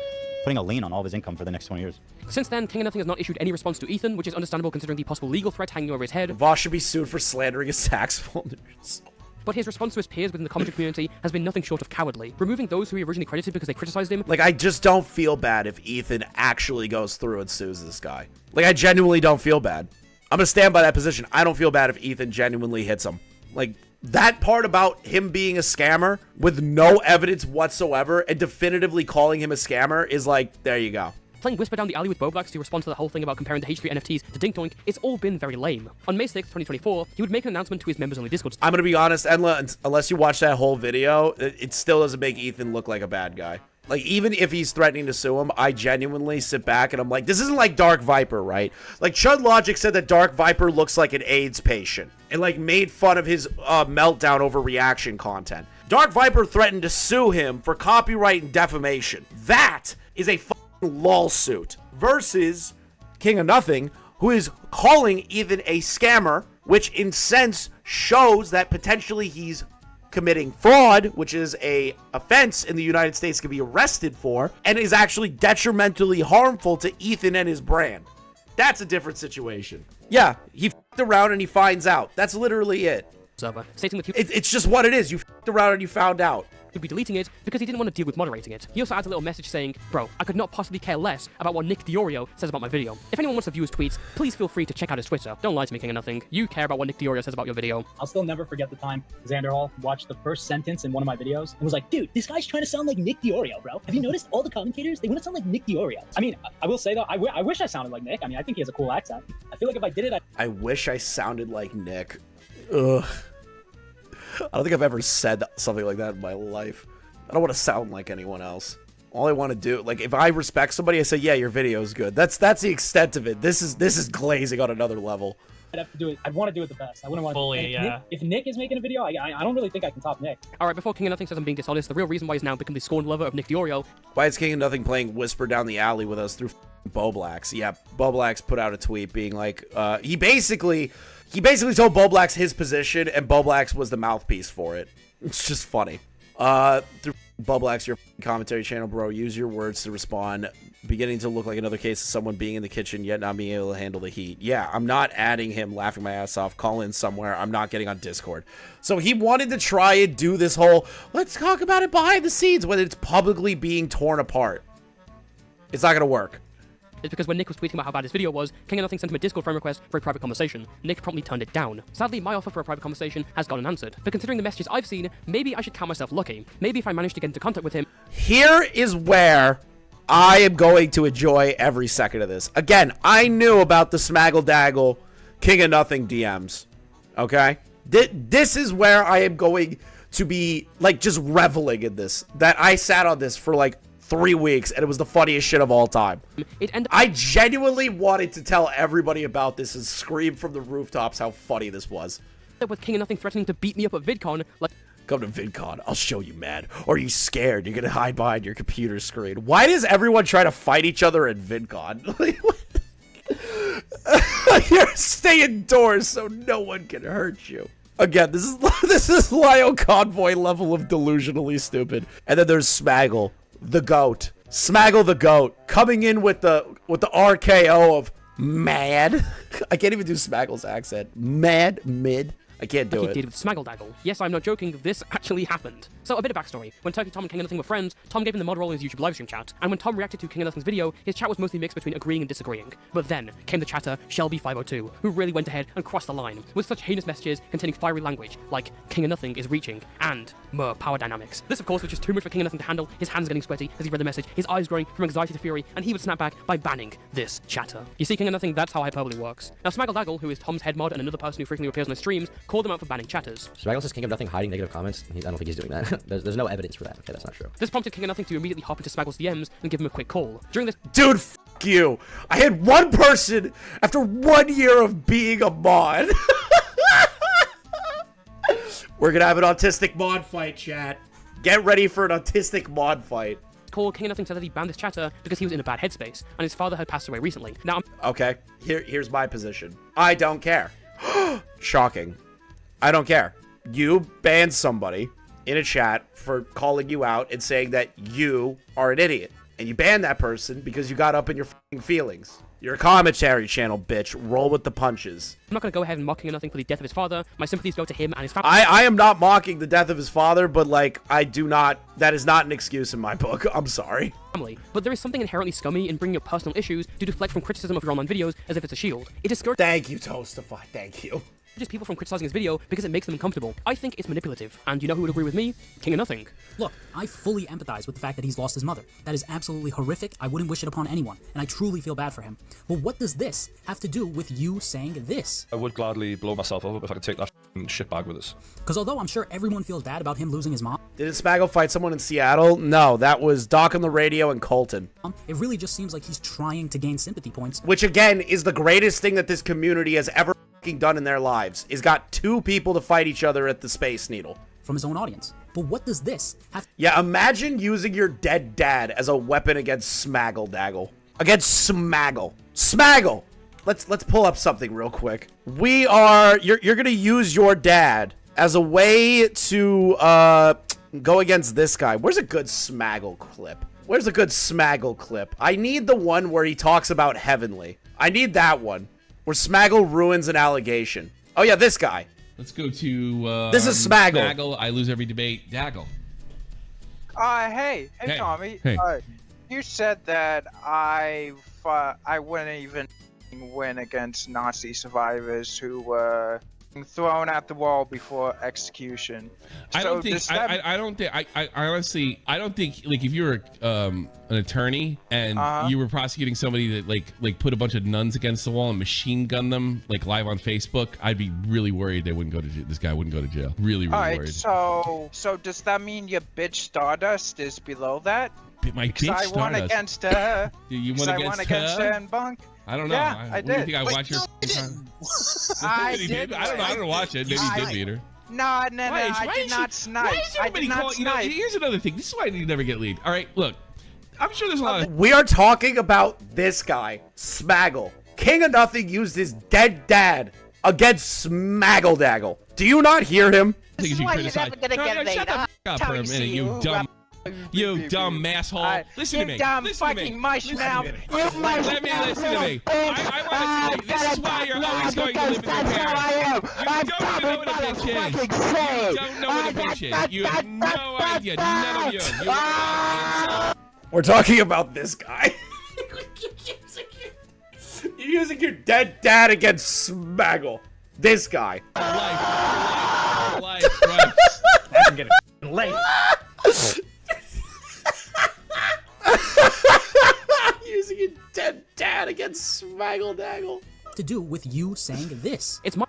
putting a lien on all of his income for the next 20 years. Since then, King of Nothing has not issued any response to Ethan, which is understandable considering the possible legal threat hanging over his head. Voss should be sued for slandering his tax folders. But his response to his peers within the commentary community has been nothing short of cowardly, removing those who he originally credited because they criticized him. Like, I just don't feel bad if Ethan actually goes through and sues this guy. Like, I genuinely don't feel bad. I'm gonna stand by that position. I don't feel bad if Ethan genuinely hits him. Like, that part about him being a scammer with no evidence whatsoever and definitively calling him a scammer is like, there you go. Playing Whisper Down the Alley with Boblax to respond to the whole thing about comparing the H3 NFTs to Dink Doink, it's all been very lame. On May 6th, 2024, he would make an announcement to his members-only Discord. I'm gonna be honest, Enla, unless you watch that whole video, it still doesn't make Ethan look like a bad guy. Like, even if he's threatening to sue him, I genuinely sit back and I'm like, this isn't like Dark Viper, right? Like, Chud Logic said that Dark Viper looks like an AIDS patient and, like, made fun of his meltdown over reaction content. Dark Viper threatened to sue him for copyright and defamation. That is a lawsuit versus King of Nothing, who is calling Ethan a scammer, which in sense shows that potentially he's committing fraud, which is a offense in the United States, can be arrested for, and is actually detrimentally harmful to Ethan and his brand. That's a different situation. Yeah, he f***ed around and he finds out. That's literally it. Stating that it's just what it is. You f***ed around and you found out. He'd be deleting it because he didn't want to deal with moderating it. He also adds a little message saying, bro, I could not possibly care less about what Nick Diorio says about my video. If anyone wants to view his tweets, please feel free to check out his Twitter. Don't lie to me, King of Nothing. You care about what Nick Diorio says about your video. I'll still never forget the time Xander Hall watched the first sentence in one of my videos and was like, dude, this guy's trying to sound like Nick Diorio, bro. Have you noticed all the commentators? They want to sound like Nick Diorio. I mean, I will say though, I wish I sounded like Nick. I mean, I think he has a cool accent. I feel like if I did it, I wish I sounded like Nick. Ugh. I don't think I've ever said something like that in my life. I don't want to sound like anyone else. All I want to do, like, if I respect somebody, I say, yeah, your video is good. That's the extent of it. This is glazing on another level. I'd have to do it. I'd want to do it the best. I wouldn't want fully, to. yeah. If Nick is making a video, I don't really think I can top Nick. Alright, before King of Nothing says I'm being dishonest, the real reason why he's now become the scorned lover of Nick Diorio. Why is King of Nothing playing Whisper Down the Alley with us through Boblax? Yeah, Boblax put out a tweet being like, he basically told Boblax his position, and Boblax was the mouthpiece for it. It's just funny. Through Boblax, your commentary channel, bro, use your words to respond. Beginning to look like another case of someone being in the kitchen yet not being able to handle the heat. Yeah, I'm not adding him, laughing my ass off, call in somewhere. I'm not getting on Discord. So he wanted to try and do this whole, let's talk about it behind the scenes when it's publicly being torn apart. It's not going to work. It's because when Nick was tweeting about how bad his video was, King of Nothing sent him a Discord friend request for a private conversation. Nick promptly turned it down. Sadly, my offer for a private conversation has gone unanswered. But considering the messages I've seen, maybe I should count myself lucky. Maybe if I manage to get into contact with him. Here is where I am going to enjoy every second of this. Again, I knew about the Smaggle Daggle King of Nothing DMs. Okay? This is where I am going to be, like, just reveling in this. That I sat on this for, like, 3 weeks, and it was the funniest shit of all time. I genuinely wanted to tell everybody about this and scream from the rooftops how funny this was. With King of Nothing threatening to beat me up at VidCon, like, come to VidCon, I'll show you, man. Or are you scared? You're gonna hide behind your computer screen. Why does everyone try to fight each other at VidCon? You're stay indoors so no one can hurt you. Again, this is Lyle Convoy level of delusionally stupid. And then there's Smaggle, the goat. Smaggle the goat coming in with the RKO of mad. I can't even do Smaggle's accent. Mad mid. I can't do it. Did with Smaggle. Yes, I'm not joking, this actually happened. So, a bit of backstory. When Turkey Tom and King of Nothing were friends, Tom gave him the mod role in his YouTube livestream chat, and when Tom reacted to King of Nothing's video, his chat was mostly mixed between agreeing and disagreeing. But then came the chatter, Shelby502, who really went ahead and crossed the line, with such heinous messages containing fiery language, like King of Nothing is reaching, and more power dynamics. This, of course, was just too much for King of Nothing to handle, his hands getting sweaty as he read the message, his eyes growing from anxiety to fury, and he would snap back by banning this chatter. You see, King of Nothing, that's how Hyperbolic works. Now, Smaggle, who is Tom's head mod and another person who frequently appears on his streams, called them out for banning chatter. Smaggle says King of Nothing hiding negative comments. I don't think he's doing that. there's no evidence for that. Okay, that's not true. This prompted King of Nothing to immediately hop into Smaggle's DMs and give him a quick call. During this— Dude, f*** you. I had one person after 1 year of being a mod. We're gonna have an autistic mod fight, chat. Get ready for an autistic mod fight. Call, King of Nothing said that he banned this chatter because he was in a bad headspace, and his father had passed away recently. Now, okay, here's my position. I don't care. Shocking. I don't care. You banned somebody in a chat for calling you out and saying that you are an idiot. And you banned that person because you got up in your f***ing feelings. You're a commentary channel, bitch. Roll with the punches. I'm not going to go ahead and mock King of Nothing for the death of his father. My sympathies go to him and his family. I am not mocking the death of his father, but, like, that is not an excuse in my book. I'm sorry. But there is something inherently scummy in bringing up personal issues to deflect from criticism of your online videos as if it's a shield. It discourages— Thank you, Toastify. Thank you. People from criticizing his video because it makes them uncomfortable. I think it's manipulative, and you know who would agree with me? King of Nothing. Look, I fully empathize with the fact that he's lost his mother. That is absolutely horrific. I wouldn't wish it upon anyone, and I truly feel bad for him. But what does this have to do with you saying this? I would gladly blow myself up if I could take that shit bag with us. Because although I'm sure everyone feels bad about him losing his mom— Didn't Smaggle fight someone in Seattle? No, that was Doc on the radio and Colton. It really just seems like he's trying to gain sympathy points. Which, again, is the greatest thing that this community has ever done in their lives, is got two people to fight each other at the Space Needle. From his own audience. But what does this have— Yeah, imagine using your dead dad as a weapon against Smaggle. Against Smaggle. Smaggle! Let's pull up something real quick. You're gonna use your dad as a way to go against this guy. Where's a good Smaggle clip? I need the one where he talks about Heavenly. I need that one. Where Smaggle ruins an allegation. Oh yeah, this guy. Let's go to this is Smaggle. Smaggle, I lose every debate. Daggle. Hey, Tommy. Hey. You said that I wouldn't even win against Nazi survivors who were thrown at the wall before execution. I don't think like if you were an attorney and you were prosecuting somebody that like put a bunch of nuns against the wall and machine gun them like live on Facebook, I'd be really worried they wouldn't go to jail. This guy wouldn't go to jail. Really worried. So does that mean your bitch Stardust is below that? My bitch I won Stardust. against her. You won against her? And Bunk. I don't know. Yeah, I did. What do you think I watch your? I did. I don't know. Watch it. Maybe he did beat her. No, I did not snipe. Why is everybody calling? Here's another thing. This is why you never get lead. All right, look. I'm sure there's a lot of. We are talking about this guy, Smaggle. King of Nothing used his dead dad against Smaggle. Do you not hear him? This is why you're never gonna get laid. Shut the f up for a minute, you dumb. You dumb asshole. Listen to me. You dumb listen to fucking me. mush mouth. Let me listen to me. I want to say, this is why you're always going to live with your parents. You don't even know what a bitch is. You don't know what a bitch is. You have no idea. None of you. We're talking about this guy. You're using your dead dad against Smaggle. This guy. Life. I can get it late. Using your dead dad against Smaggle. To do with you saying this. It's my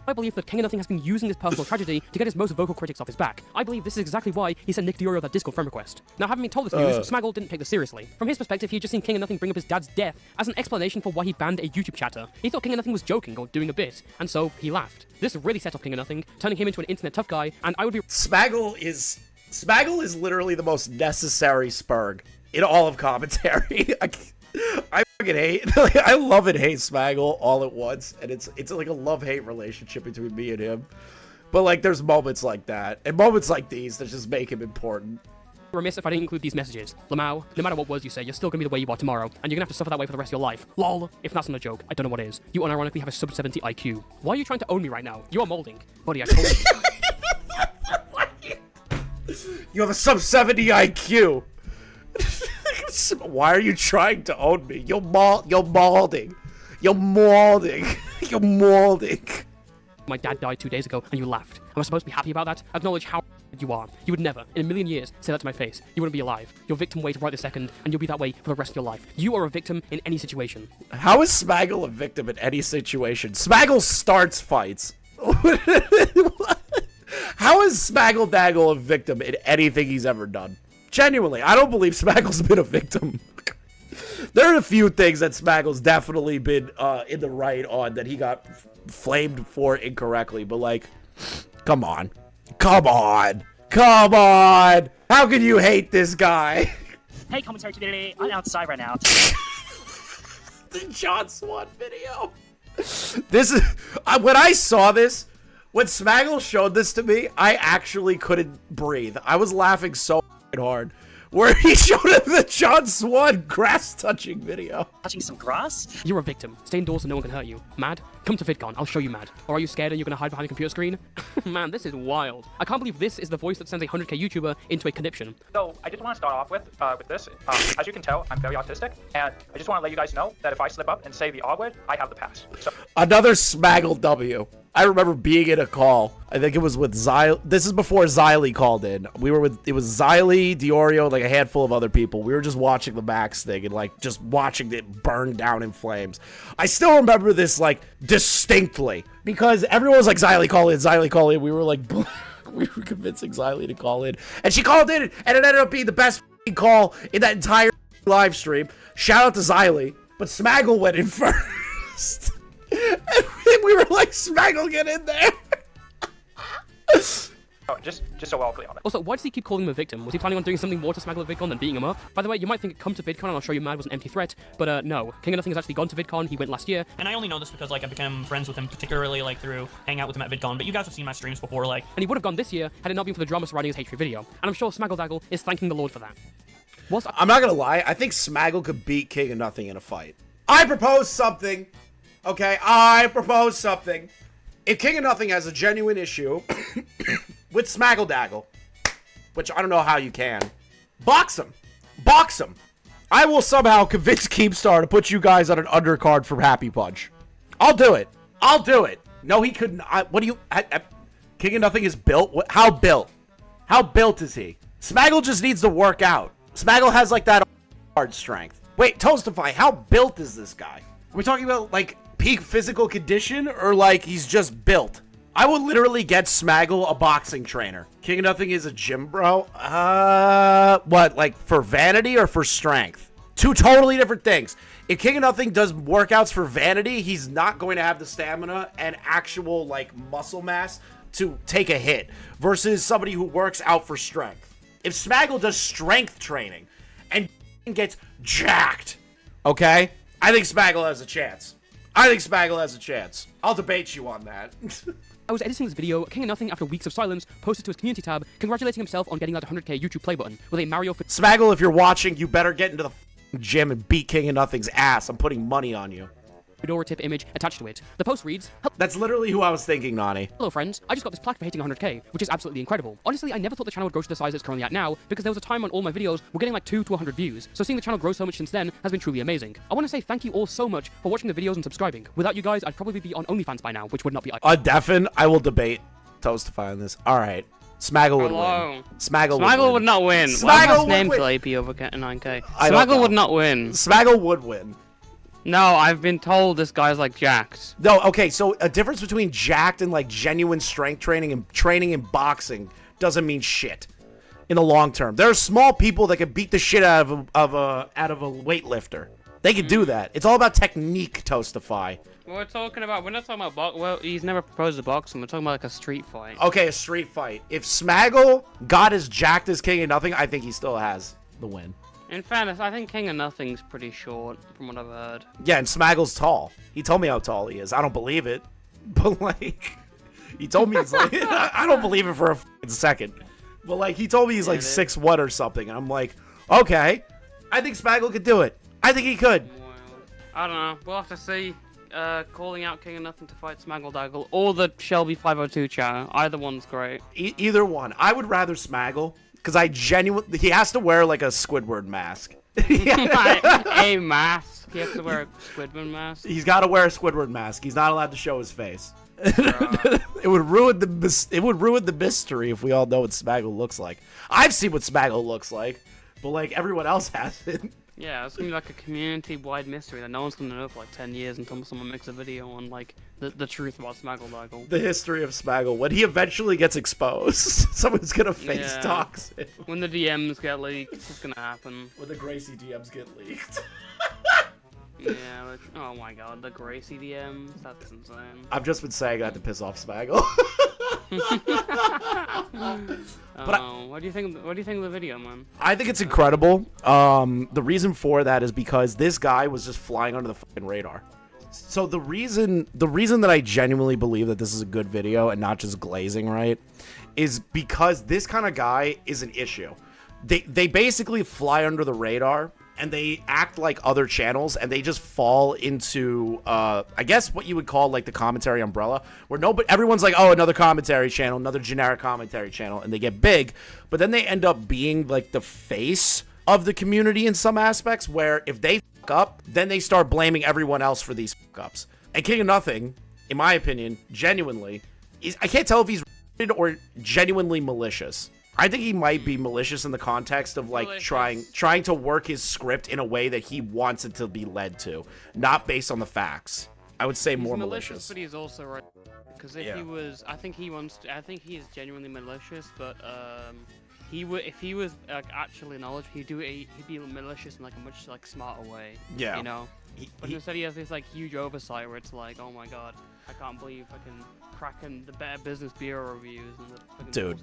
I believe that King of Nothing has been using this personal tragedy to get his most vocal critics off his back. I believe this is exactly why he sent Nick Diorio that Discord friend request. Now, having been told this news, Smaggle didn't take this seriously. From his perspective, he had just seen King of Nothing bring up his dad's death as an explanation for why he banned a YouTube chatter. He thought King of Nothing was joking or doing a bit, and so he laughed. This really set off King of Nothing, turning him into an internet tough guy, and I would be— Smaggle is literally the most necessary spurg in all of commentary. I fucking hate. Like, I love and hate Smaggle all at once, and it's like a love-hate relationship between me and him. But like, there's moments like that, and moments like these that just make him important. Remiss if I didn't include these messages. Lamau, no matter what words you say, you're still gonna be the way you are tomorrow, and you're gonna have to suffer that way for the rest of your life. Lol. If that's not a joke, I don't know what is. You unironically have a sub 70 IQ. Why are you trying to own me right now? You are molding. Buddy, I told you. You have a sub 70 IQ. Why are you trying to own me? You're molding. You're molding. You're molding. My dad died 2 days ago, and you laughed. Am I supposed to be happy about that? Acknowledge how you are. You would never, in a million years, say that to my face. You wouldn't be alive. You're victim weight right this second, and you'll be that way for the rest of your life. You are a victim in any situation. How is Smaggle a victim in any situation? Smaggle starts fights. How is Smaggle Daggle a victim in anything he's ever done? Genuinely, I don't believe Smaggle's been a victim. There are a few things that Smaggle's definitely been in the right on that he got flamed for incorrectly, but like, come on. Come on. Come on. How can you hate this guy? Hey, commentary community, I'm outside right now. The John Swan video. This is when I saw this, when Smaggle showed this to me, I actually couldn't breathe. I was laughing so hard. Where he showed him the John Swan grass touching video. Touching some grass? You're a victim. Stay indoors so no one can hurt you. Mad? Come to VidCon. I'll show you mad. Or are you scared and you're gonna hide behind a computer screen? Man, this is wild. I can't believe this is the voice that sends a 100k YouTuber into a conniption. So I just want to start off with this. As you can tell, I'm very autistic, and I just want to let you guys know that if I slip up and say the R word, I have the pass. So Another Smaggle W. I remember being in a call. I think it was with Xylee. This is before Xylee called in. It was Xylee, Diorio, like a handful of other people. We were just watching the Max thing and like just watching it burn down in flames. I still remember this like distinctly because everyone was like, Xylee, call in, Xylee, call in. We were like, we were convincing Xylee to call in. And she called in and it ended up being the best call in that entire live stream. Shout out to Xylee. But Smaggle went in first. And we were like, Smaggle, get in there. oh, just so we're all clear on it. Also, why does he keep calling him a victim? Was he planning on doing something more to Smaggle at VidCon than beating him up? By the way, you might think come to VidCon and I'll show you mad was an empty threat, but no. King of Nothing has actually gone to VidCon. He went last year. And I only know this because like I became friends with him, particularly like through hanging out with him at VidCon. But you guys have seen my streams before, like. And he would have gone this year had it not been for the drama surrounding his hatred video. And I'm sure Smaggle Daggle is thanking the Lord for that. I'm not gonna lie. I think Smaggle could beat King of Nothing in a fight. I propose something. Okay, I propose something. If King of Nothing has a genuine issue with Smaggle Daggle, which I don't know how you can, box him. Box him. I will somehow convince Keemstar to put you guys on an undercard for Happy Punch. I'll do it. I'll do it. No, he couldn't. What do you... King of Nothing is built? How built? How built is he? Smaggle just needs to work out. Smaggle has like that hard strength. Wait, Toastify, how built is this guy? Are we talking about like peak physical condition or like he's just built? I would literally get Smaggle a boxing trainer. King of Nothing is a gym bro. What, like for vanity or for strength? Two totally different things. If King of Nothing does workouts for vanity, he's not going to have the stamina and actual like muscle mass to take a hit versus somebody who works out for strength. If Smaggle does strength training and gets jacked, okay? I think Smaggle has a chance. I think Smaggle has a chance. I'll debate you on that. I was editing this video, King of Nothing, after weeks of silence, posted to his community tab, congratulating himself on getting that 100k YouTube play button with a Mario... Smaggle, if you're watching, you better get into the gym and beat King of Nothing's ass. I'm putting money on you. Fedora tip image attached to it. The post reads, that's literally who I was thinking, Nani. Hello friends, I just got this plaque for hitting 100k, which is absolutely incredible. Honestly, I never thought the channel would grow to the size it's currently at now, because there was a time when all my videos were getting like 2 to 100 views, so seeing the channel grow so much since then has been truly amazing. I want to say thank you all so much for watching the videos and subscribing. Without you guys, I'd probably be on OnlyFans by now, which would not be... Defen, I will debate Toastify on this. Alright. Smaggle would win. Smaggle would not win. Smaggle name would till win. AP over 9k. Smaggle would not win. Smaggle would win. No, I've been told this guy's like jacked. No, okay, so a difference between jacked and like genuine strength training and training in boxing doesn't mean shit in the long term. There are small people that can beat the shit out of a weightlifter. They can do that. It's all about technique, Toastify. We're not talking about box. Well, he's never proposed a boxing. We're talking about like a street fight. Okay, a street fight. If Smaggle got as jacked as King of Nothing, I think he still has the win. In fairness, I think King of Nothing's pretty short, from what I've heard. Yeah, and Smaggle's tall. He told me how tall he is. I don't believe it, but like, he told me he's like, I don't believe it for a second. But like, he told me he's like 6'1" or something, and I'm like, okay, I think Smaggle could do it. I think he could. I don't know. We'll have to see. Calling out King of Nothing to fight Smaggle Daggle or the Shelby 502 chat. Either one's great. Either one. I would rather Smaggle because he has to wear like a Squidward mask. A mask. He has to wear a Squidward mask. He's got to wear a Squidward mask. He's not allowed to show his face. It would ruin the mystery if we all know what Smaggle looks like. I've seen what Smaggle looks like, but like everyone else hasn't. Yeah, it's gonna be like a community-wide mystery that no one's gonna know for like 10 years until someone makes a video on like the truth about Smaggle Daggle. The history of Smaggle. When he eventually gets exposed, someone's gonna face toxic. When the DMs get leaked, it's gonna happen. When the Gracie DMs get leaked. Yeah, like, oh my god, the Gracie DMs, that's insane. I've just been saying that to piss off Smaggle. What do you think of the video, man? I think it's incredible. The reason for that is because this guy was just flying under the fucking radar. So the reason that I genuinely believe that this is a good video and not just glazing right is because this kind of guy is an issue. They basically fly under the radar and they act like other channels and they just fall into I guess what you would call like the commentary umbrella, where everyone's like, oh, another commentary channel, another generic commentary channel, and they get big, but then they end up being like the face of the community in some aspects, where if they fuck up, then they start blaming everyone else for these fuck ups. And King of Nothing, in my opinion, genuinely I can't tell if he's or genuinely malicious. I think he might be malicious in the context of like trying to work his script in a way that he wants it to be led to, not based on the facts. I would say more malicious. But he's also right, because if he was, I think he is genuinely malicious, but if he was actually knowledgeable, he'd be malicious in like a much like smarter way. Yeah. You know. But instead he has this like huge oversight where it's like, oh my god, I can't believe I can crack in the Better Business Bureau reviews and the fucking dude.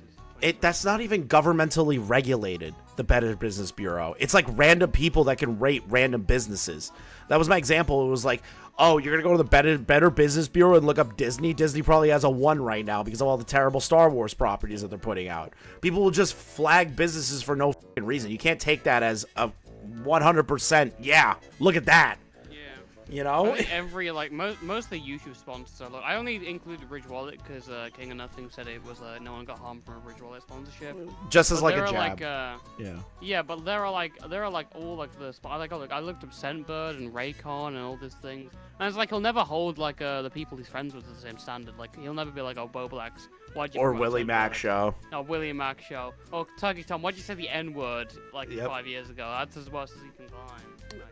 That's not even governmentally regulated, the Better Business Bureau. It's like random people that can rate random businesses. That was my example. It was like, oh, you're going to go to the Better Business Bureau and look up Disney. Disney probably has a 1 right now because of all the terrible Star Wars properties that they're putting out. People will just flag businesses for no fucking reason. You can't take that as a 100%, yeah, look at that. You know? Every, like, most of the YouTube sponsors are, I only included Ridge Wallet because King of Nothing said it was, no one got harmed from a Ridge Wallet sponsorship. Just as, like, a jab. Yeah. Yeah, but there are, like, all, like, the, like, oh, look, I looked up Scentbird and Raycon and all these things. And it's like, he'll never hold, like, the people he's friends with to the same standard. Like, he'll never be like, oh, Boblax, why'd you or Willie Mac Show. No, Willie Mac Show. Oh, Turkey Tom, why'd you say the N-word, like, 5 years ago? That's as worst as he can climb.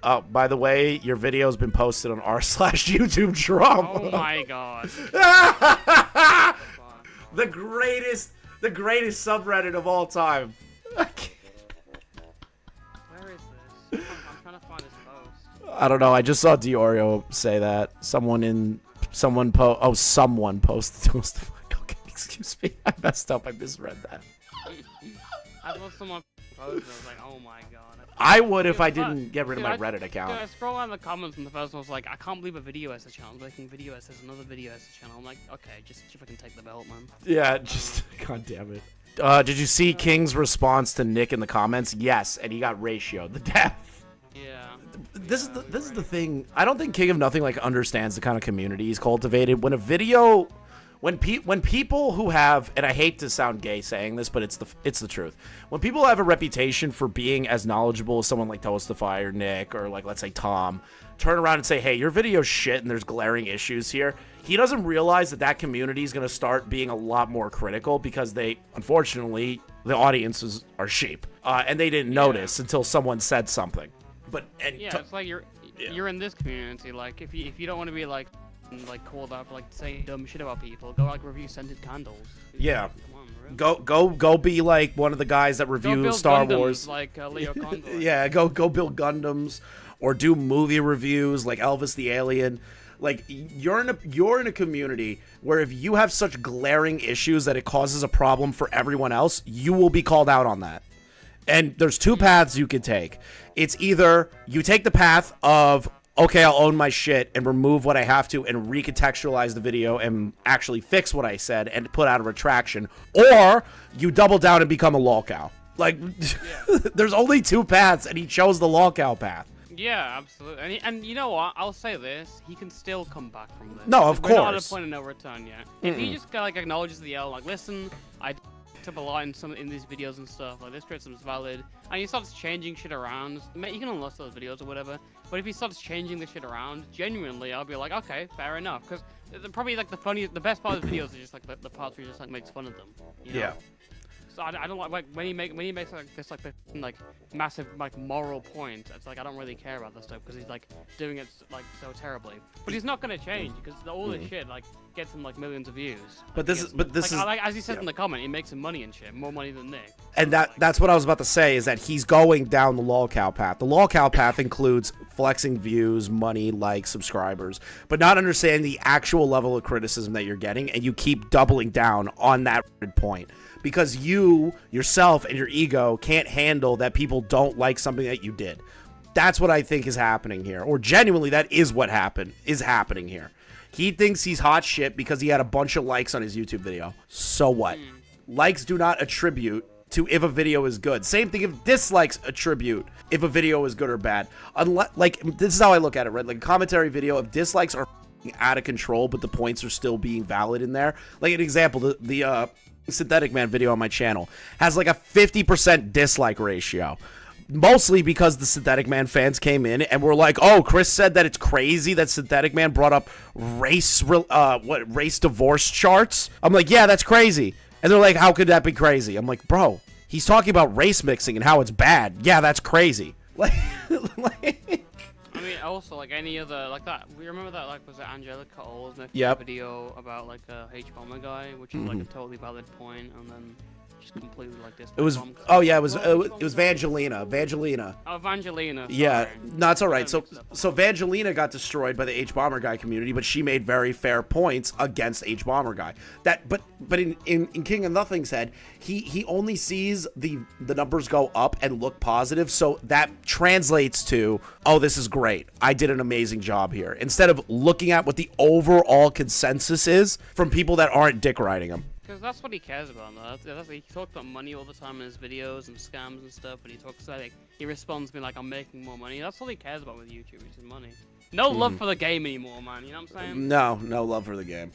Oh, by the way, your video's been posted on r/YouTube drama. Oh my god. The greatest subreddit of all time. Where is this? I'm trying to find this post. I don't know. I just saw Diorio say that. Someone posted to us. Okay, excuse me. I messed up. I misread that. I thought someone posted. I was like, oh my god. I would if I didn't get rid of my Reddit account. I scroll down the comments and the first one was like, I can't believe a video has a channel. I'm making video has another video has a channel. I'm like, okay, just fucking take the belt, man. Yeah, just god damn it. Did you see King's response to Nick in the comments? Yes, and he got ratioed the death. Yeah. This is the thing. I don't think King of Nothing like understands the kind of community he's cultivated. When a video, when people who have, and I hate to sound gay saying this, but it's the truth. When people have a reputation for being as knowledgeable as someone like Toastify or Nick or like let's say Tom, turn around and say, hey, your video's shit and there's glaring issues here. He doesn't realize that community is going to start being a lot more critical because unfortunately, the audiences are sheep. And they didn't notice until someone said something. It's like you're in this community. Like if you don't want to be like called out for like saying dumb shit about people, go like review scented candles. Yeah. Come on, go be like one of the guys that review Star Wars. Like Leo Condor. Yeah, go build Gundams or do movie reviews like Elvis the Alien. Like you're in a community where if you have such glaring issues that it causes a problem for everyone else, you will be called out on that. And there's two paths you can take. It's either you take the path of, okay, I'll own my shit and remove what I have to and recontextualize the video and actually fix what I said and put out a retraction, or you double down and become a Lolcow. Like, there's only two paths, and he chose the Lolcow path. Yeah, absolutely. And you know what? I'll say this: he can still come back from this. No, of We're not at course. a point of no return yet. If he just like acknowledges the L, like, listen, I up a lot in these videos and stuff, like this criticism is valid, and he starts changing shit around, you can unlock those videos or whatever, but if he starts changing the shit around, genuinely, I'll be like, okay, fair enough, because probably like the best part of the videos is just like the parts where he just like makes fun of them, you know? Yeah. So I don't like when he makes like this like massive like moral point. It's like I don't really care about this stuff because he's like doing it like so terribly. But he's not gonna change because all this shit like gets him like millions of views. But this is like as he said in the comment, he makes some money and shit, more money than Nick. And that's what I was about to say, is that he's going down the Lolcow path. The Lolcow path includes flexing views, money, likes, subscribers, but not understanding the actual level of criticism that you're getting, and you keep doubling down on that point. Because you, yourself, and your ego can't handle that people don't like something that you did. That's what I think is happening here. Or genuinely, that is what is happening here. He thinks he's hot shit because he had a bunch of likes on his YouTube video. So what? Likes do not attribute to if a video is good. Same thing if dislikes attribute if a video is good or bad. Unless, like, this is how I look at it, right? Like a commentary video, if dislikes are out of control, but the points are still being valid in there. Like an example, the Synthetic Man video on my channel has like a 50% dislike ratio. Mostly because the Synthetic Man fans came in and were like, oh, Chris said that it's crazy that Synthetic Man brought up race divorce charts. I'm like, yeah, that's crazy. And they're like, how could that be crazy? I'm like, bro, he's talking about race mixing and how it's bad. Yeah, that's crazy. Like, I mean, also, like, any other, like that, we remember that, like, was it Angelica Oles making Yep. a video about, like, a H-bomber guy, which is, like, a totally valid point, and then just completely, like, this. it was, oh yeah, it was Vangelina. Oh, Evangelina. Yeah, sorry. no, it's all right. So Vangelina got destroyed by the H-Bomber Guy community, but she made very fair points against H-Bomber Guy. But in King of Nothing's head, he only sees the numbers go up and look positive, so that translates to, oh, this is great. I did an amazing job here. Instead of looking at what the overall consensus is from people that aren't dick riding him. Because that's what he cares about, though. He talks about money all the time in his videos and scams and stuff, and he talks about, like, he responds to me like, I'm making more money. That's all he cares about with YouTube, is money. No love for the game anymore, man, you know what I'm saying? No love for the game.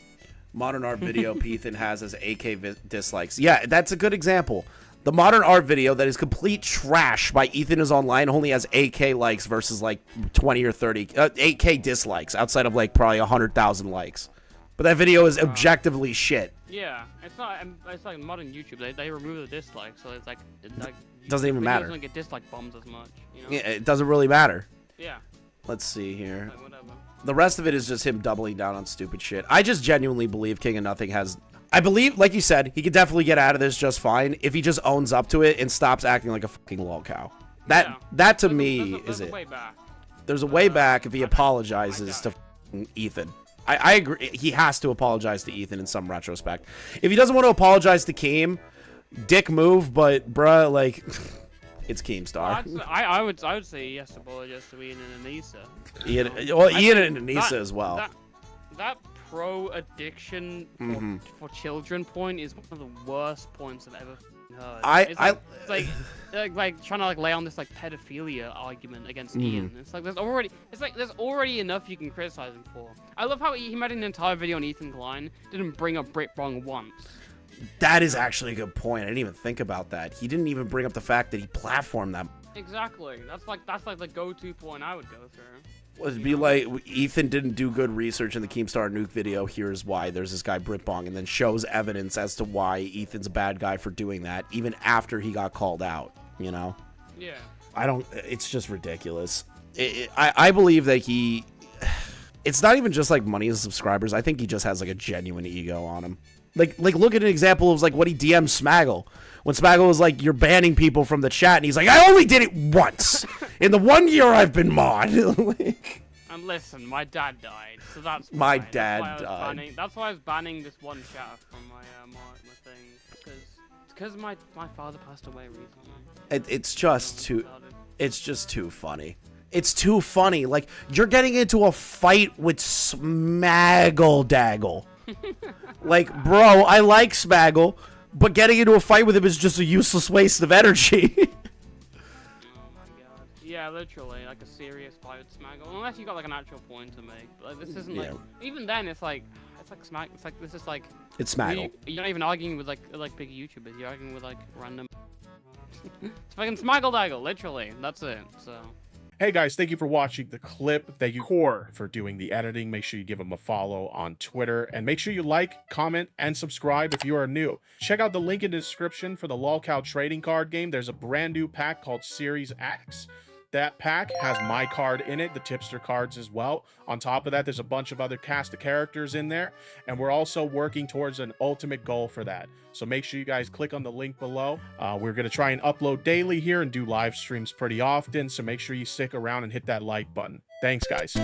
Modern art video Ethan has as AK dislikes. Yeah, that's a good example. The modern art video that is complete trash by Ethan Is Online only has 8K likes versus like 20 or 30, 8K dislikes outside of like probably 100,000 likes. But that video is objectively shit. Yeah, it's not. It's like modern YouTube. They remove the dislikes, so it's like Doesn't even matter. Doesn't get dislike bombs as much. You know? Yeah, it doesn't really matter. Yeah. Let's see here. Like, whatever. The rest of it is just him doubling down on stupid shit. I just genuinely believe King of Nothing has... I believe, like you said, he could definitely get out of this just fine if he just owns up to it and stops acting like a fucking Lolcow. That to me is it. There's a way back if he apologizes to Ethan. I agree. He has to apologize to Ethan in some retrospect. If he doesn't want to apologize to Keem, dick move, but bruh, like, it's Keemstar. I would say yes to apologize to Ian and Anissa. Ian and Anissa as well. That pro-addiction for children point is one of the worst points I've ever heard. It's like trying to like lay on this like pedophilia argument against Ian. It's like there's already enough you can criticize him for. I love how he made an entire video on Ethan Klein, didn't bring up Brit Wrong once. That is actually a good point. I didn't even think about that. He didn't even bring up the fact that he platformed them. Exactly. That's like the go-to point I would go through. It'd be like, Ethan didn't do good research in the Keemstar nuke video. Here's why. There's this guy Britbong, and then shows evidence as to why Ethan's a bad guy for doing that, even after he got called out. You know? Yeah. It's just ridiculous. I believe that he. It's not even just like money and subscribers. I think he just has like a genuine ego on him. Like look at an example of like what he DM'd Smaggle. When Smaggle was like, you're banning people from the chat, and he's like, I only did it once in the 1 year I've been mod. And listen, my dad died, so that's my why. dad died. That's why I was banning this one chat from my my thing, because my father passed away recently. It's just too funny. It's too funny. Like, you're getting into a fight with Smaggle Daggle. Like, bro, I like Smaggle, but getting into a fight with him is just a useless waste of energy. Yeah, literally, like a serious fight with Smaggle. Unless you got like an actual point to make. But, like, this isn't like. Even then, it's like Smaggle. It's like this is like. It's Smaggle. You're not even arguing with like big YouTubers. You're arguing with like random. It's fucking Smaggle Daggle, literally. That's it. So. Hey guys, thank you for watching the clip. Thank you, Core, for doing the editing. Make sure you give him a follow on Twitter. And make sure you like, comment, and subscribe if you are new. Check out the link in the description for the Lolcow trading card game. There's a brand new pack called Series X. That pack has my card in it, the tipster cards as well. On top of that, there's a bunch of other cast of characters in there. And we're also working towards an ultimate goal for that. So make sure you guys click on the link below. We're going to try and upload daily here and do live streams pretty often. So make sure you stick around and hit that like button. Thanks, guys.